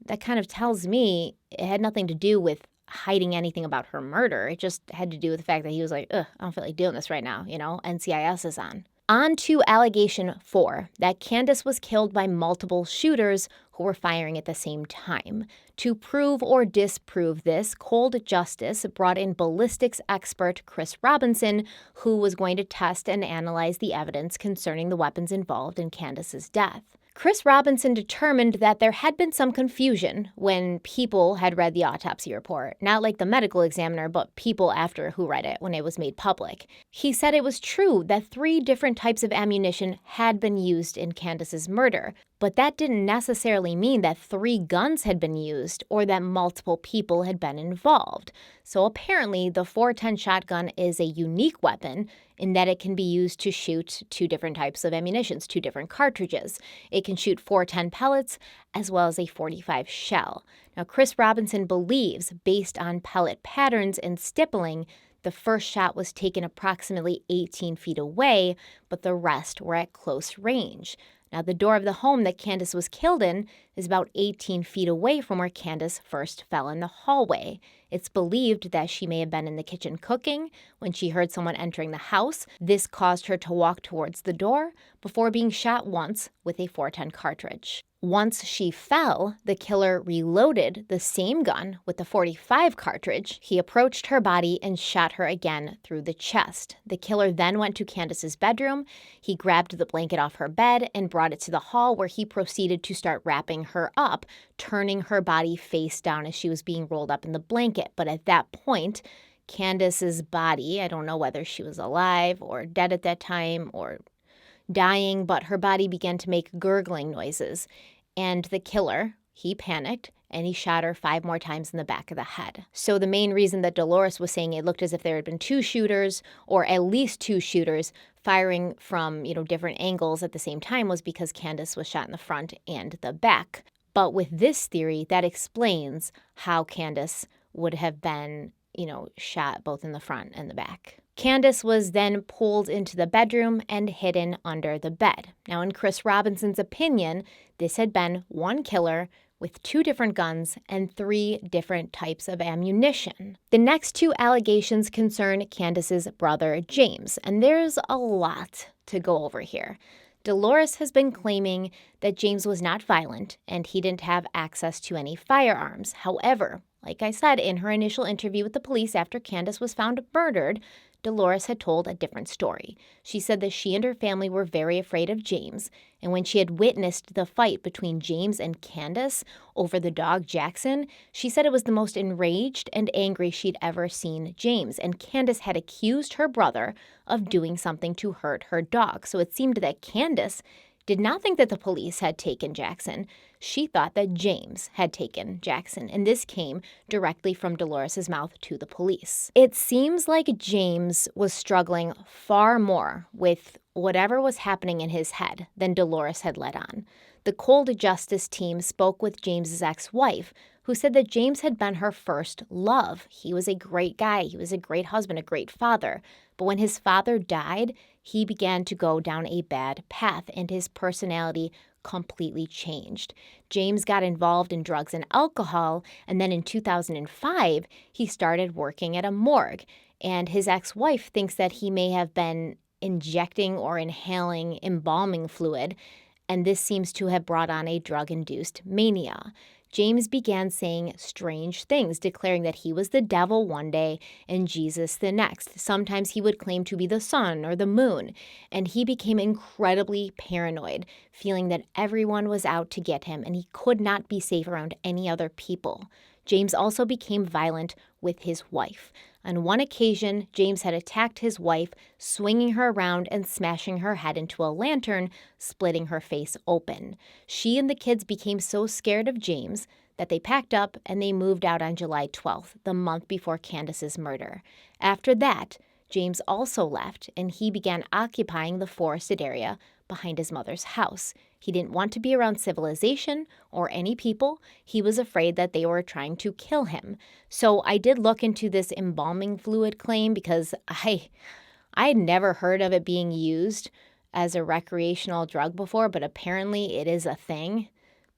that kind of tells me it had nothing to do with hiding anything about her murder. It just had to do with the fact that he was like, I don't feel like doing this right now. NCIS is on. On to allegation 4, that Candace was killed by multiple shooters who were firing at the same time. To prove or disprove this, Cold Justice brought in ballistics expert Chris Robinson, who was going to test and analyze the evidence concerning the weapons involved in Candace's death. Chris Robinson determined that there had been some confusion when people had read the autopsy report, not like the medical examiner, but people after who read it when it was made public. He said it was true that 3 different types of ammunition had been used in Candace's murder, but that didn't necessarily mean that 3 guns had been used or that multiple people had been involved. So apparently the .410 shotgun is a unique weapon in that it can be used to shoot 2 different types of ammunitions, 2 different cartridges. It can shoot .410 pellets as well as a .45 shell. Now, Chris Robinson believes, based on pellet patterns and stippling, the first shot was taken approximately 18 feet away, but the rest were at close range. Now, the door of the home that Candace was killed in is about 18 feet away from where Candace first fell in the hallway. It's believed that she may have been in the kitchen cooking when she heard someone entering the house. This caused her to walk towards the door before being shot once with a .410 cartridge. Once she fell, the killer reloaded the same gun with the .45 cartridge. He approached her body and shot her again through the chest. The killer then went to Candace's bedroom. He grabbed the blanket off her bed and brought it to the hall, where he proceeded to start wrapping her up, turning her body face down as she was being rolled up in the blanket. But at that point, Candace's body, I don't know whether she was alive or dead at that time or dying, but her body began to make gurgling noises. And the killer, he panicked, and he shot her 5 more times in the back of the head. So the main reason that Dolores was saying it looked as if there had been 2 shooters, or at least 2 shooters, firing from, different angles at the same time was because Candace was shot in the front and the back. But with this theory, that explains how Candace would have been, shot both in the front and the back. Candace was then pulled into the bedroom and hidden under the bed. Now, in Chris Robinson's opinion, this had been one killer with 2 different guns and 3 different types of ammunition. The next 2 allegations concern Candace's brother, James, and there's a lot to go over here. Dolores has been claiming that James was not violent and he didn't have access to any firearms. However, like I said, in her initial interview with the police after Candace was found murdered, Dolores had told a different story. She said that she and her family were very afraid of James, and when she had witnessed the fight between James and Candace over the dog Jackson, she said it was the most enraged and angry she'd ever seen James, and Candace had accused her brother of doing something to hurt her dog. So it seemed that Candace did not think that the police had taken Jackson. She thought that James had taken Jackson, and this came directly from Dolores' mouth to the police. It seems like James was struggling far more with whatever was happening in his head than Dolores had let on. The Cold Justice team spoke with James's ex-wife, who said that James had been her first love. He was a great guy. He was a great husband, a great father. But when his father died, he began to go down a bad path, and his personality completely changed. James got involved in drugs and alcohol, and then in 2005, he started working at a morgue. And his ex-wife thinks that he may have been injecting or inhaling embalming fluid, and this seems to have brought on a drug-induced mania. James began saying strange things, declaring that he was the devil one day and Jesus the next. Sometimes he would claim to be the sun or the moon, and he became incredibly paranoid, feeling that everyone was out to get him and he could not be safe around any other people. James also became violent with his wife. On one occasion, James had attacked his wife, swinging her around and smashing her head into a lantern, splitting her face open. She and the kids became so scared of James that they packed up and they moved out on July 12th, the month before Candace's murder. After that, James also left, and he began occupying the forested area behind his mother's house. He didn't want to be around civilization or any people. He was afraid that they were trying to kill him. So I did look into this embalming fluid claim because I had never heard of it being used as a recreational drug before, but apparently it is a thing.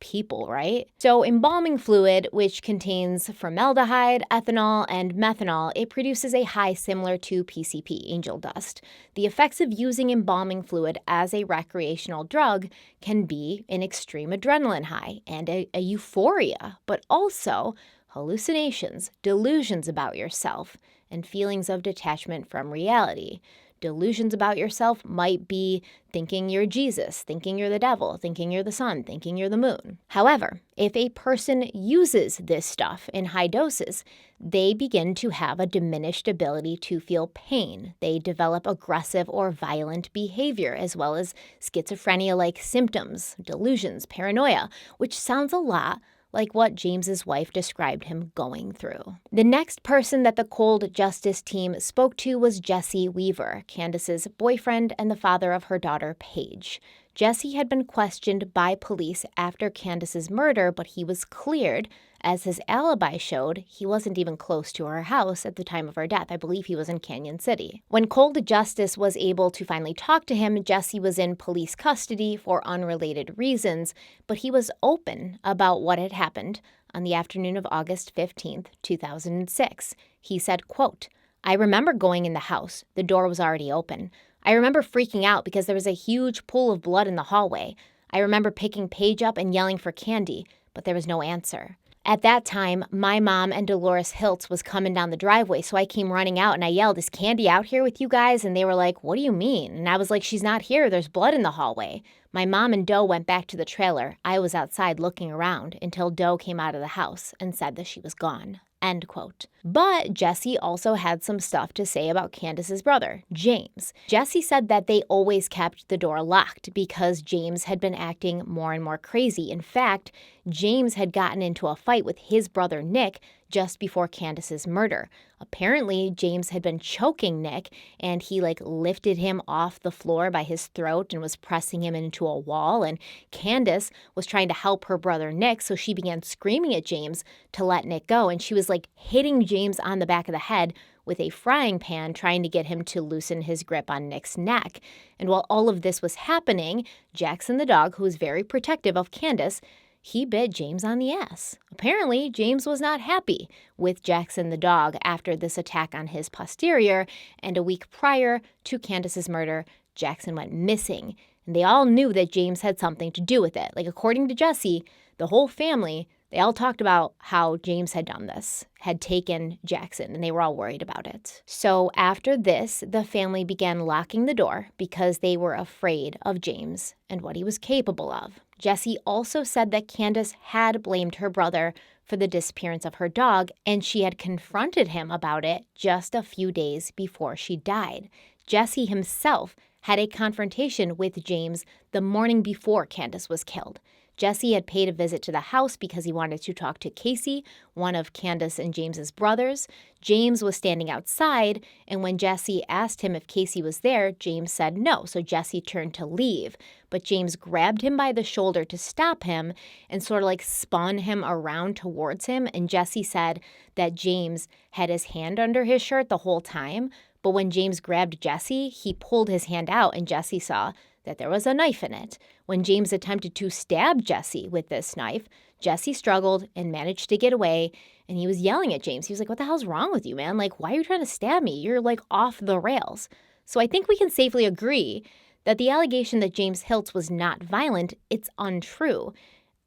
People, right? So embalming fluid, which contains formaldehyde, ethanol, and methanol, it produces a high similar to PCP, angel dust. The effects of using embalming fluid as a recreational drug can be an extreme adrenaline high and a euphoria, but also hallucinations, delusions about yourself, and feelings of detachment from reality. Delusions about yourself might be thinking you're Jesus, thinking you're the devil, thinking you're the sun, thinking you're the moon. However, if a person uses this stuff in high doses, they begin to have a diminished ability to feel pain. They develop aggressive or violent behavior, as well as schizophrenia-like symptoms, delusions, paranoia, which sounds a lot like what James's wife described him going through. The next person that the cold justice team spoke to was Jesse Weaver, Candace's boyfriend and the father of her daughter, Paige. Jesse had been questioned by police after Candace's murder, but he was cleared. As his alibi showed, he wasn't even close to her house at the time of her death. I believe he was in Canyon City. When Cold Justice was able to finally talk to him, Jesse was in police custody for unrelated reasons, but he was open about what had happened on the afternoon of August 15th, 2006. He said, quote, "I remember going in the house. The door was already open. I remember freaking out because there was a huge pool of blood in the hallway. I remember picking Paige up and yelling for Candy, but there was no answer. At that time, my mom and Dolores Hiltz was coming down the driveway, so I came running out and I yelled, 'Is Candy out here with you guys?' And they were like, 'What do you mean?' And I was like, 'She's not here. There's blood in the hallway.' My mom and Doe went back to the trailer. I was outside looking around until Doe came out of the house and said that she was gone." End quote. But Jesse also had some stuff to say about Candace's brother, James. Jesse said that they always kept the door locked because James had been acting more and more crazy. In fact, James had gotten into a fight with his brother Nick just before Candace's murder. Apparently, James had been choking Nick, and he lifted him off the floor by his throat and was pressing him into a wall. And Candace was trying to help her brother Nick, so she began screaming at James to let Nick go. And she was hitting James on the back of the head with a frying pan, trying to get him to loosen his grip on Nick's neck. And while all of this was happening, Jackson the dog, who was very protective of Candace, he bit James on the ass. Apparently, James was not happy with Jackson the dog after this attack on his posterior, and a week prior to Candace's murder, Jackson went missing. And they all knew that James had something to do with it. According to Jesse, the whole family, they all talked about how James had done this, had taken Jackson, and they were all worried about it. So after this, the family began locking the door because they were afraid of James and what he was capable of. Jesse also said that Candace had blamed her brother for the disappearance of her dog, and she had confronted him about it just a few days before she died. Jesse himself had a confrontation with James the morning before Candace was killed. Jesse had paid a visit to the house because he wanted to talk to Casey, one of Candace and James's brothers. James was standing outside, and when Jesse asked him if Casey was there, James said no, so Jesse turned to leave. But James grabbed him by the shoulder to stop him and sort of spun him around towards him, and Jesse said that James had his hand under his shirt the whole time, but when James grabbed Jesse, he pulled his hand out, and Jesse saw that there was a knife in it. When James attempted to stab Jesse with this knife, Jesse struggled and managed to get away, and he was yelling at James. He was like, "What the hell's wrong with you, man? Why are you trying to stab me? You're off the rails." So I think we can safely agree that the allegation that James Hiltz was not violent, it's untrue.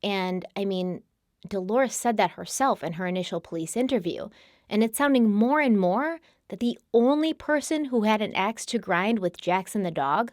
And I mean, Dolores said that herself in her initial police interview, and it's sounding more and more that the only person who had an axe to grind with Jackson the dog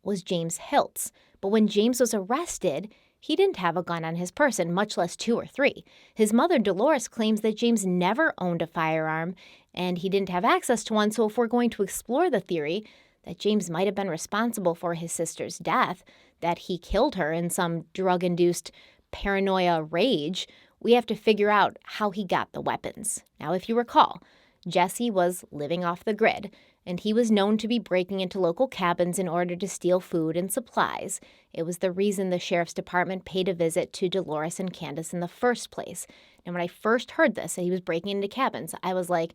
was James Hiltz. But when James was arrested, he didn't have a gun on his person, much less 2 or 3. His mother, Dolores, claims that James never owned a firearm and he didn't have access to one. So if we're going to explore the theory that James might have been responsible for his sister's death, that he killed her in some drug-induced paranoia rage, we have to figure out how he got the weapons. Now, if you recall, Jesse was living off the grid, and he was known to be breaking into local cabins in order to steal food and supplies. It was the reason the sheriff's department paid a visit to Dolores and Candace in the first place. And when I first heard this, that he was breaking into cabins, I was like,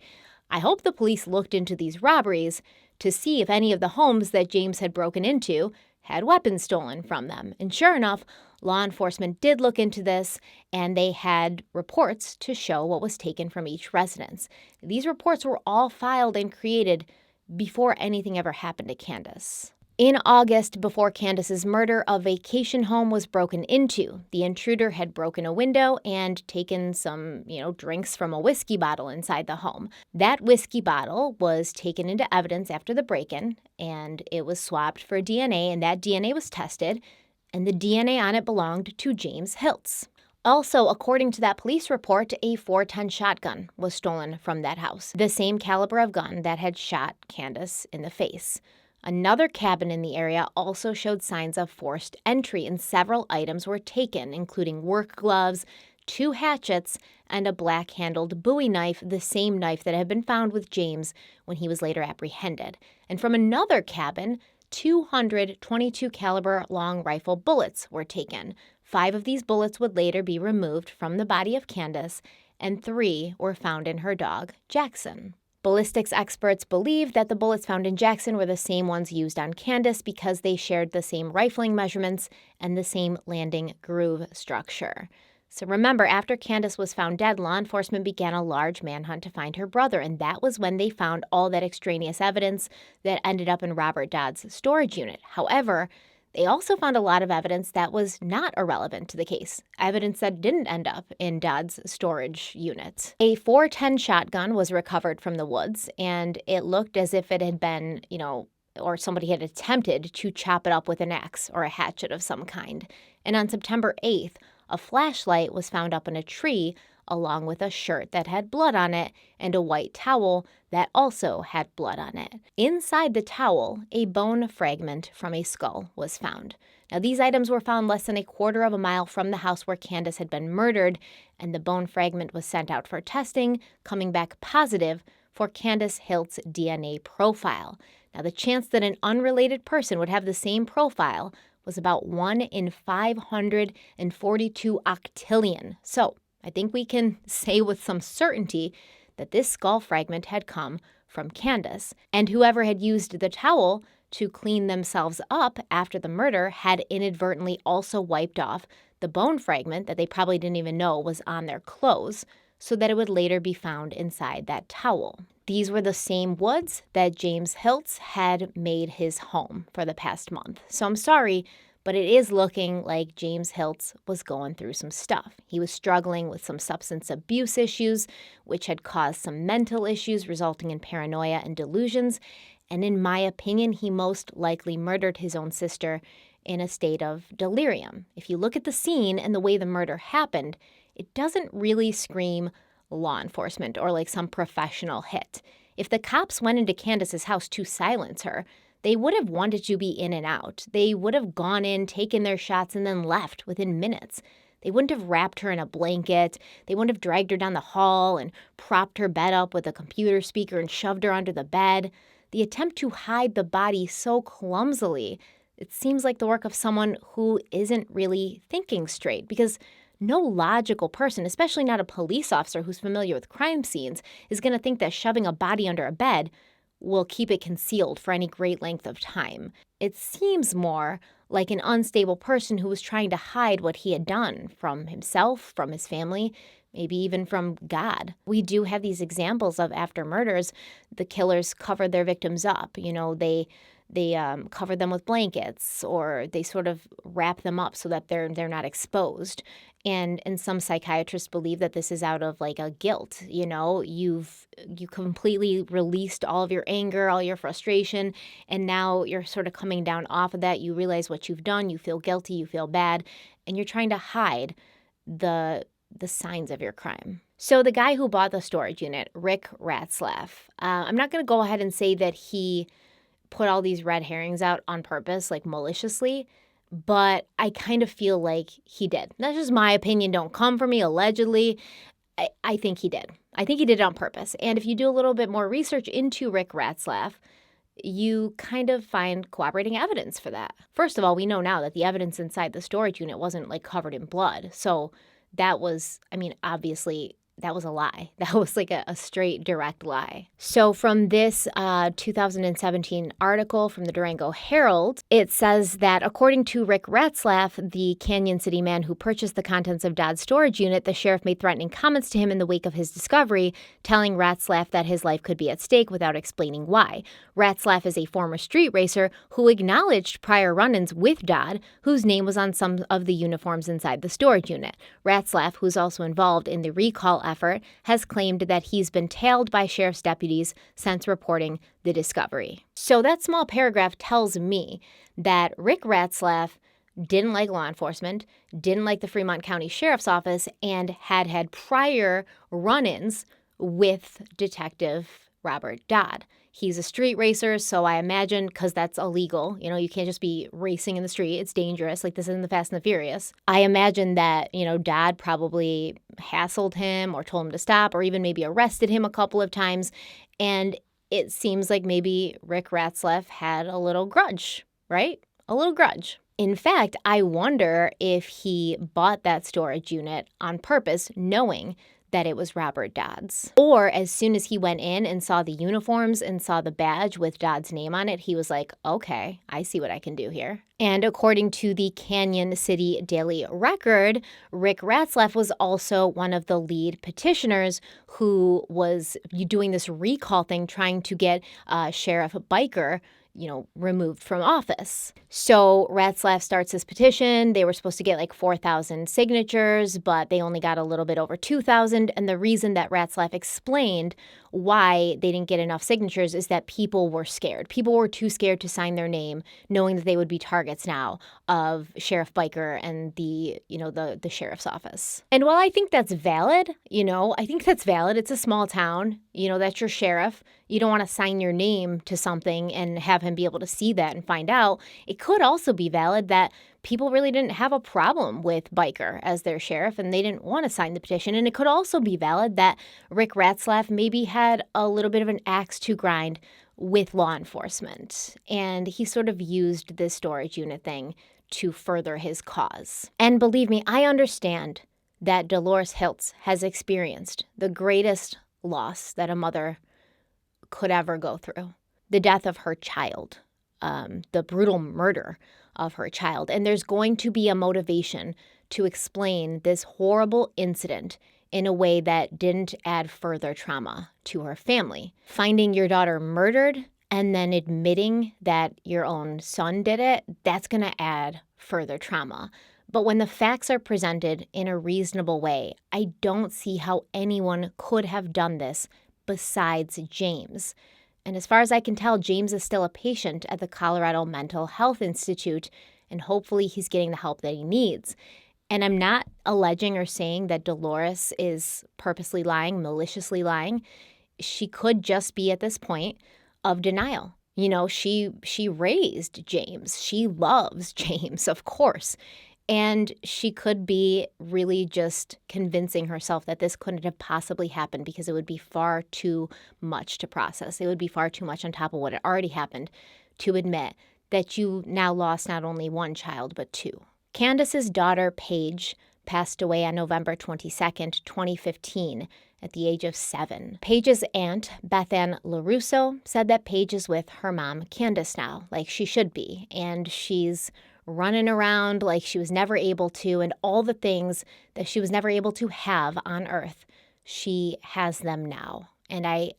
I hope the police looked into these robberies to see if any of the homes that James had broken into had weapons stolen from them. And sure enough, law enforcement did look into this, and they had reports to show what was taken from each residence. These reports were all filed and created before anything ever happened to Candace. In August, before Candace's murder, a vacation home was broken into. The intruder had broken a window and taken some, drinks from a whiskey bottle inside the home. That whiskey bottle was taken into evidence after the break-in, and it was swabbed for DNA, and that DNA was tested, and the DNA on it belonged to James Hiltz. Also, according to that police report, a .410 shotgun was stolen from that house, the same caliber of gun that had shot Candace in the face. Another cabin in the area also showed signs of forced entry, and several items were taken, including work gloves, 2 hatchets, and a black-handled Bowie knife, the same knife that had been found with James when he was later apprehended. And from another cabin, 222 caliber long rifle bullets were taken. 5 of these bullets would later be removed from the body of Candace, and 3 were found in her dog, Jackson. Ballistics experts believe that the bullets found in Jackson were the same ones used on Candace because they shared the same rifling measurements and the same landing groove structure. So remember, after Candace was found dead, law enforcement began a large manhunt to find her brother, and that was when they found all that extraneous evidence that ended up in Robert Dodd's storage unit. However, they also found a lot of evidence that was not irrelevant to the case, evidence that didn't end up in Dodd's storage unit. A .410 shotgun was recovered from the woods, and it looked as if it had been, or somebody had attempted to chop it up with an axe or a hatchet of some kind. And on September 8th, a flashlight was found up in a tree, along with a shirt that had blood on it and a white towel that also had blood on it. Inside the towel, a bone fragment from a skull was found. Now, these items were found less than a quarter of a mile from the house where Candace had been murdered, and the bone fragment was sent out for testing, coming back positive for Candace Hiltz' DNA profile. Now, the chance that an unrelated person would have the same profile was about 1 in 542 octillion. So, I think we can say with some certainty that this skull fragment had come from Candace, and whoever had used the towel to clean themselves up after the murder had inadvertently also wiped off the bone fragment that they probably didn't even know was on their clothes, so that it would later be found inside that towel. These were the same woods that James Hiltz had made his home for the past month. So I'm sorry, but it is looking like James Hiltz was going through some stuff. He was struggling with some substance abuse issues, which had caused some mental issues resulting in paranoia and delusions. And in my opinion, he most likely murdered his own sister in a state of delirium. If you look at the scene and the way the murder happened, it doesn't really scream law enforcement or like some professional hit. If the cops went into Candace's house to silence her, they would have wanted to be in and out. They would have gone in, taken their shots, and then left within minutes. They wouldn't have wrapped her in a blanket. They wouldn't have dragged her down the hall and propped her bed up with a computer speaker and shoved her under the bed. The attempt to hide the body so clumsily, it seems like the work of someone who isn't really thinking straight, because no logical person, especially not a police officer who's familiar with crime scenes, is going to think that shoving a body under a bed will keep it concealed for any great length of time. It seems more like an unstable person who was trying to hide what he had done from himself, from his family, maybe even from God. We do have these examples of after murders, the killers covered their victims up. They covered them with blankets, or they sort of wrap them up so that they're not exposed. And some psychiatrists believe that this is out of like a guilt. You completely released all of your anger, all your frustration, and now you're sort of coming down off of that. You realize what you've done, you feel guilty, you feel bad, and you're trying to hide the signs of your crime. So the guy who bought the storage unit, Rick Ratzlaff, I'm not going to go ahead and say that he put all these red herrings out on purpose, like maliciously, but I kind of feel like he did. That's just my opinion. Don't come for me, allegedly. I think he did. I think he did it on purpose. And if you do a little bit more research into Rick Ratzlaff, you kind of find cooperating evidence for that. First of all, we know now that the evidence inside the storage unit wasn't like covered in blood. So that was, obviously that was a lie. That was like a straight, direct lie. So from this 2017 article from the Durango Herald, it says that according to Rick Ratzlaff, the Canyon City man who purchased the contents of Dodd's storage unit, the sheriff made threatening comments to him in the wake of his discovery, telling Ratzlaff that his life could be at stake without explaining why. Ratzlaff is a former street racer who acknowledged prior run-ins with Dodd, whose name was on some of the uniforms inside the storage unit. Ratzlaff, who's also involved in the recall effort, has claimed that he's been tailed by sheriff's deputies since reporting the discovery. So that small paragraph tells me that Rick Ratzlaff didn't like law enforcement, didn't like the Fremont County Sheriff's Office, and had prior run-ins with Detective Robert Dodd. He's a street racer, so I imagine, because that's illegal, you can't just be racing in the street. It's dangerous. Like, this isn't the Fast and the Furious. I imagine that, Dodd probably hassled him or told him to stop or even maybe arrested him a couple of times. And it seems like maybe Rick Ratzlaff had a little grudge, right? A little grudge. In fact, I wonder if he bought that storage unit on purpose, knowing that it was Robert Dodd's. Or as soon as he went in and saw the uniforms and saw the badge with Dodd's name on it, he was like, okay, I see what I can do here. And according to the Canyon City Daily Record, Rick Ratzlaff was also one of the lead petitioners who was doing this recall thing, trying to get Sheriff Biker removed from office. So Ratzlaff starts this petition. They were supposed to get like 4,000 signatures, but they only got a little bit over 2,000. And the reason that Ratzlaff explained why they didn't get enough signatures is that people were scared. People were too scared to sign their name, knowing that they would be targets now of Sheriff Biker and the sheriff's office. And while I think that's valid, It's a small town. That's your sheriff. You don't want to sign your name to something and have him be able to see that and find out. It could also be valid that people really didn't have a problem with Biker as their sheriff and they didn't want to sign the petition. And it could also be valid that Rick Ratzlaff maybe had a little bit of an axe to grind with law enforcement. And he sort of used this storage unit thing to further his cause. And believe me, I understand that Dolores Hiltz has experienced the greatest loss that a mother could ever go through. The death of her child, the brutal murder of her child. And there's going to be a motivation to explain this horrible incident in a way that didn't add further trauma to her family. Finding your daughter murdered and then admitting that your own son did it, that's going to add further trauma. But when the facts are presented in a reasonable way, I don't see how anyone could have done this besides James. And as far as I can tell, James is still a patient at the Colorado Mental Health Institute, and hopefully he's getting the help that he needs. And I'm not alleging or saying that Dolores is purposely lying, maliciously lying. She could just be at this point of denial. She raised James. She loves James, of course. And she could be really just convincing herself that this couldn't have possibly happened because it would be far too much to process. It would be far too much on top of what had already happened to admit that you now lost not only one child, but two. Candace's daughter, Paige, passed away on November 22nd, 2015, at the age of 7. Paige's aunt, Beth Ann LaRusso, said that Paige is with her mom, Candace, now, like she should be, and she's running around like she was never able to, and all the things that she was never able to have on earth, she has them now. And I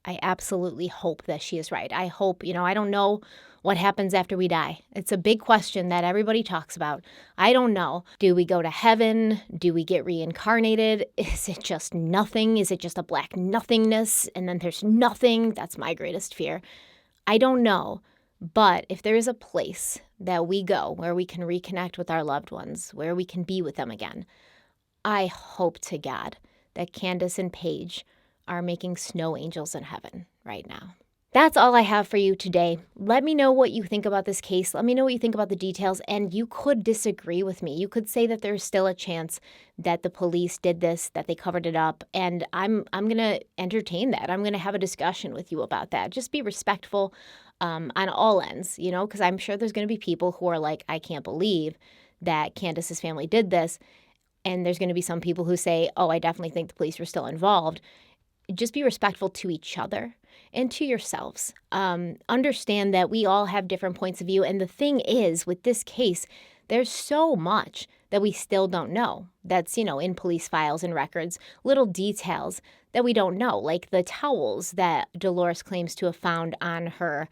absolutely hope that she is right. I hope, I don't know what happens after we die. It's a big question that everybody talks about. I don't know. Do we go to heaven? Do we get reincarnated? Is it just nothing? Is it just a black nothingness? And then there's nothing? That's my greatest fear. I don't know. But if there is a place that we go where we can reconnect with our loved ones, where we can be with them again, I hope to God that Candace and Paige are making snow angels in heaven right now. That's all I have for you today. Let me know what you think about this case. Let me know what you think about the details, and you could disagree with me. You could say that there's still a chance that the police did this, that they covered it up, and I'm going to entertain that. I'm going to have a discussion with you about that. Just be respectful on all ends, because I'm sure there's going to be people who are like, I can't believe that Candace's family did this, and there's going to be some people who say, oh, I definitely think the police were still involved. Just be respectful to each other and to yourselves. Understand that we all have different points of view. And the thing is, with this case, there's so much that we still don't know. That's, in police files and records, little details that we don't know, like the towels that Dolores claims to have found on her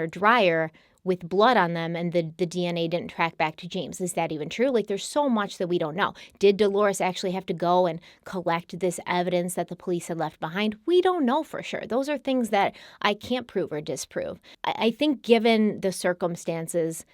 dryer with blood on them, and the DNA didn't track back to James. Is that even true? Like, there's so much that we don't know. Did Dolores actually have to go and collect this evidence that the police had left behind? We don't know for sure. Those are things that I can't prove or disprove. I think given the circumstances,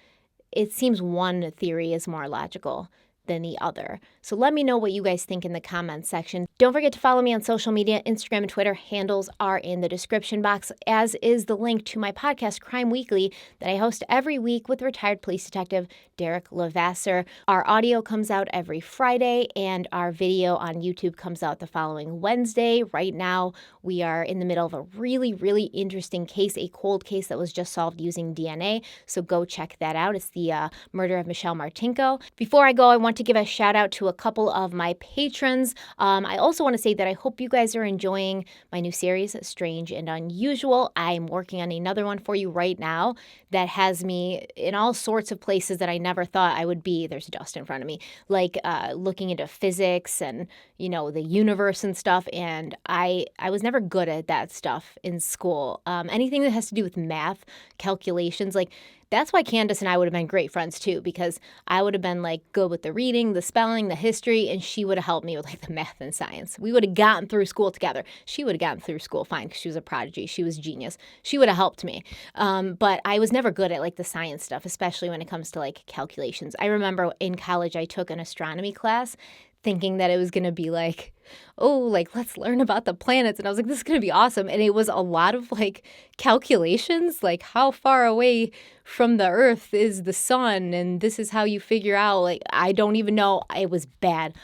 it seems one theory is more logical than the other. So let me know what you guys think in the comments section. Don't forget to follow me on social media. Instagram and Twitter handles are in the description box, as is the link to my podcast, Crime Weekly, that I host every week with retired police detective Derek Levasseur. Our audio comes out every Friday, and our video on YouTube comes out the following Wednesday. Right now, we are in the middle of a really, really interesting case, a cold case that was just solved using DNA. So go check that out. It's the murder of Michelle Martinko. Before I go, I want to give a shout out to a couple of my patrons. I also want to say that I hope you guys are enjoying my new series, Strange and Unusual. I'm working on another one for you right now that has me in all sorts of places that I never thought I would be. There's dust in front of me, like looking into physics and, the universe and stuff. And I was never good at that stuff in school. Anything that has to do with math, calculations, like that's why Candace and I would have been great friends too, because I would have been like good with the reading, the spelling, the history, and she would have helped me with like the math and science. We would have gotten through school together. She would have gotten through school fine because she was a prodigy. She was genius. She would have helped me. But I was never good at like the science stuff, especially when it comes to like calculations. I remember in college I took an astronomy class thinking that it was going to be like, oh, like, let's learn about the planets. And I was like, this is going to be awesome. And it was a lot of like calculations, like how far away from the earth is the sun. And this is how you figure out, like, I don't even know. It was bad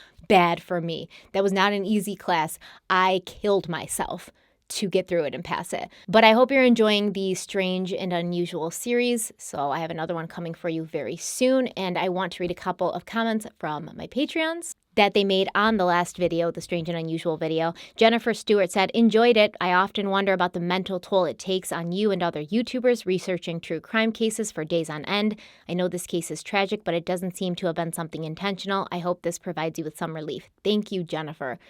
for me. That was not an easy class. I killed myself to get through it and pass it. But I hope you're enjoying the Strange and Unusual series. So I have another one coming for you very soon. And I want to read a couple of comments from my Patreons that they made on the last video, the Strange and Unusual video. Jennifer Stewart said, enjoyed it. I often wonder about the mental toll it takes on you and other YouTubers researching true crime cases for days on end. I know this case is tragic, but it doesn't seem to have been something intentional. I hope this provides you with some relief. Thank you, Jennifer.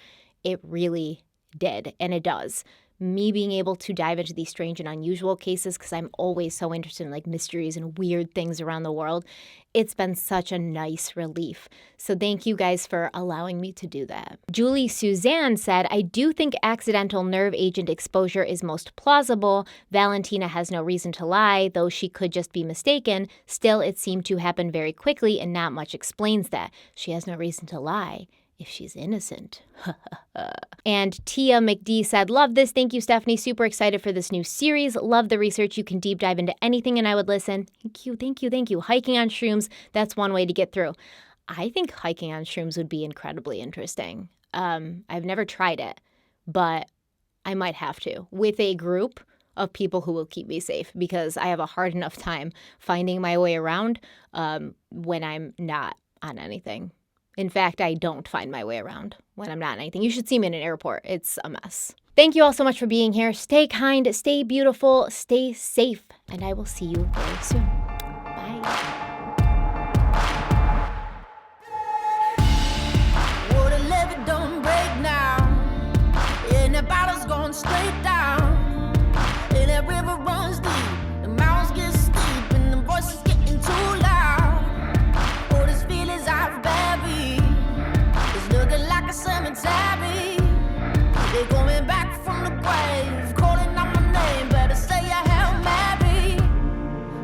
It really did, and it does. Me being able to dive into these strange and unusual cases, because I'm always so interested in like mysteries and weird things around the world, it's been such a nice relief. So thank you guys for allowing me to do that. Julie Suzanne said, I do think accidental nerve agent exposure is most plausible. Valentina has no reason to lie, though she could just be mistaken. Still, it seemed to happen very quickly, and not much explains that. She has no reason to lie if she's innocent. And Tia McD said, love this. Thank you, Stephanie. Super excited for this new series. Love the research. You can deep dive into anything and I would listen. Thank you. Hiking on shrooms, that's one way to get through. I think hiking on shrooms would be incredibly interesting. I've never tried it, but I might have to, with a group of people who will keep me safe, because I have a hard enough time finding my way around when I'm not on anything. In fact, I don't find my way around when I'm not on anything. You should see me in an airport. It's a mess. Thank you all so much for being here. Stay kind, stay beautiful, stay safe, and I will see you very soon. Bye. Well, the levee don't break now, and the bottle's going straight down, and that river runs deep, the mountains get steep, and the voices getting too loud. Oh, this feelings I've buried, it's looking like a cemetery. They're coming back from the grave, calling out my name, better say a Hail Mary.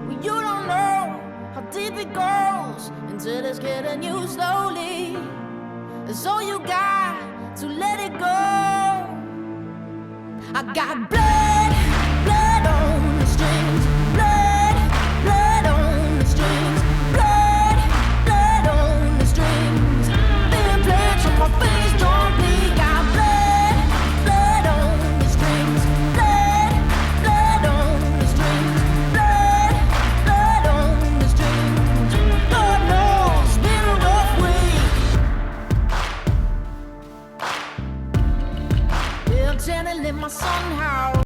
Well, you don't know how deep it goes until it's getting you slowly. So you got to let it go. I got blood on in my sun house.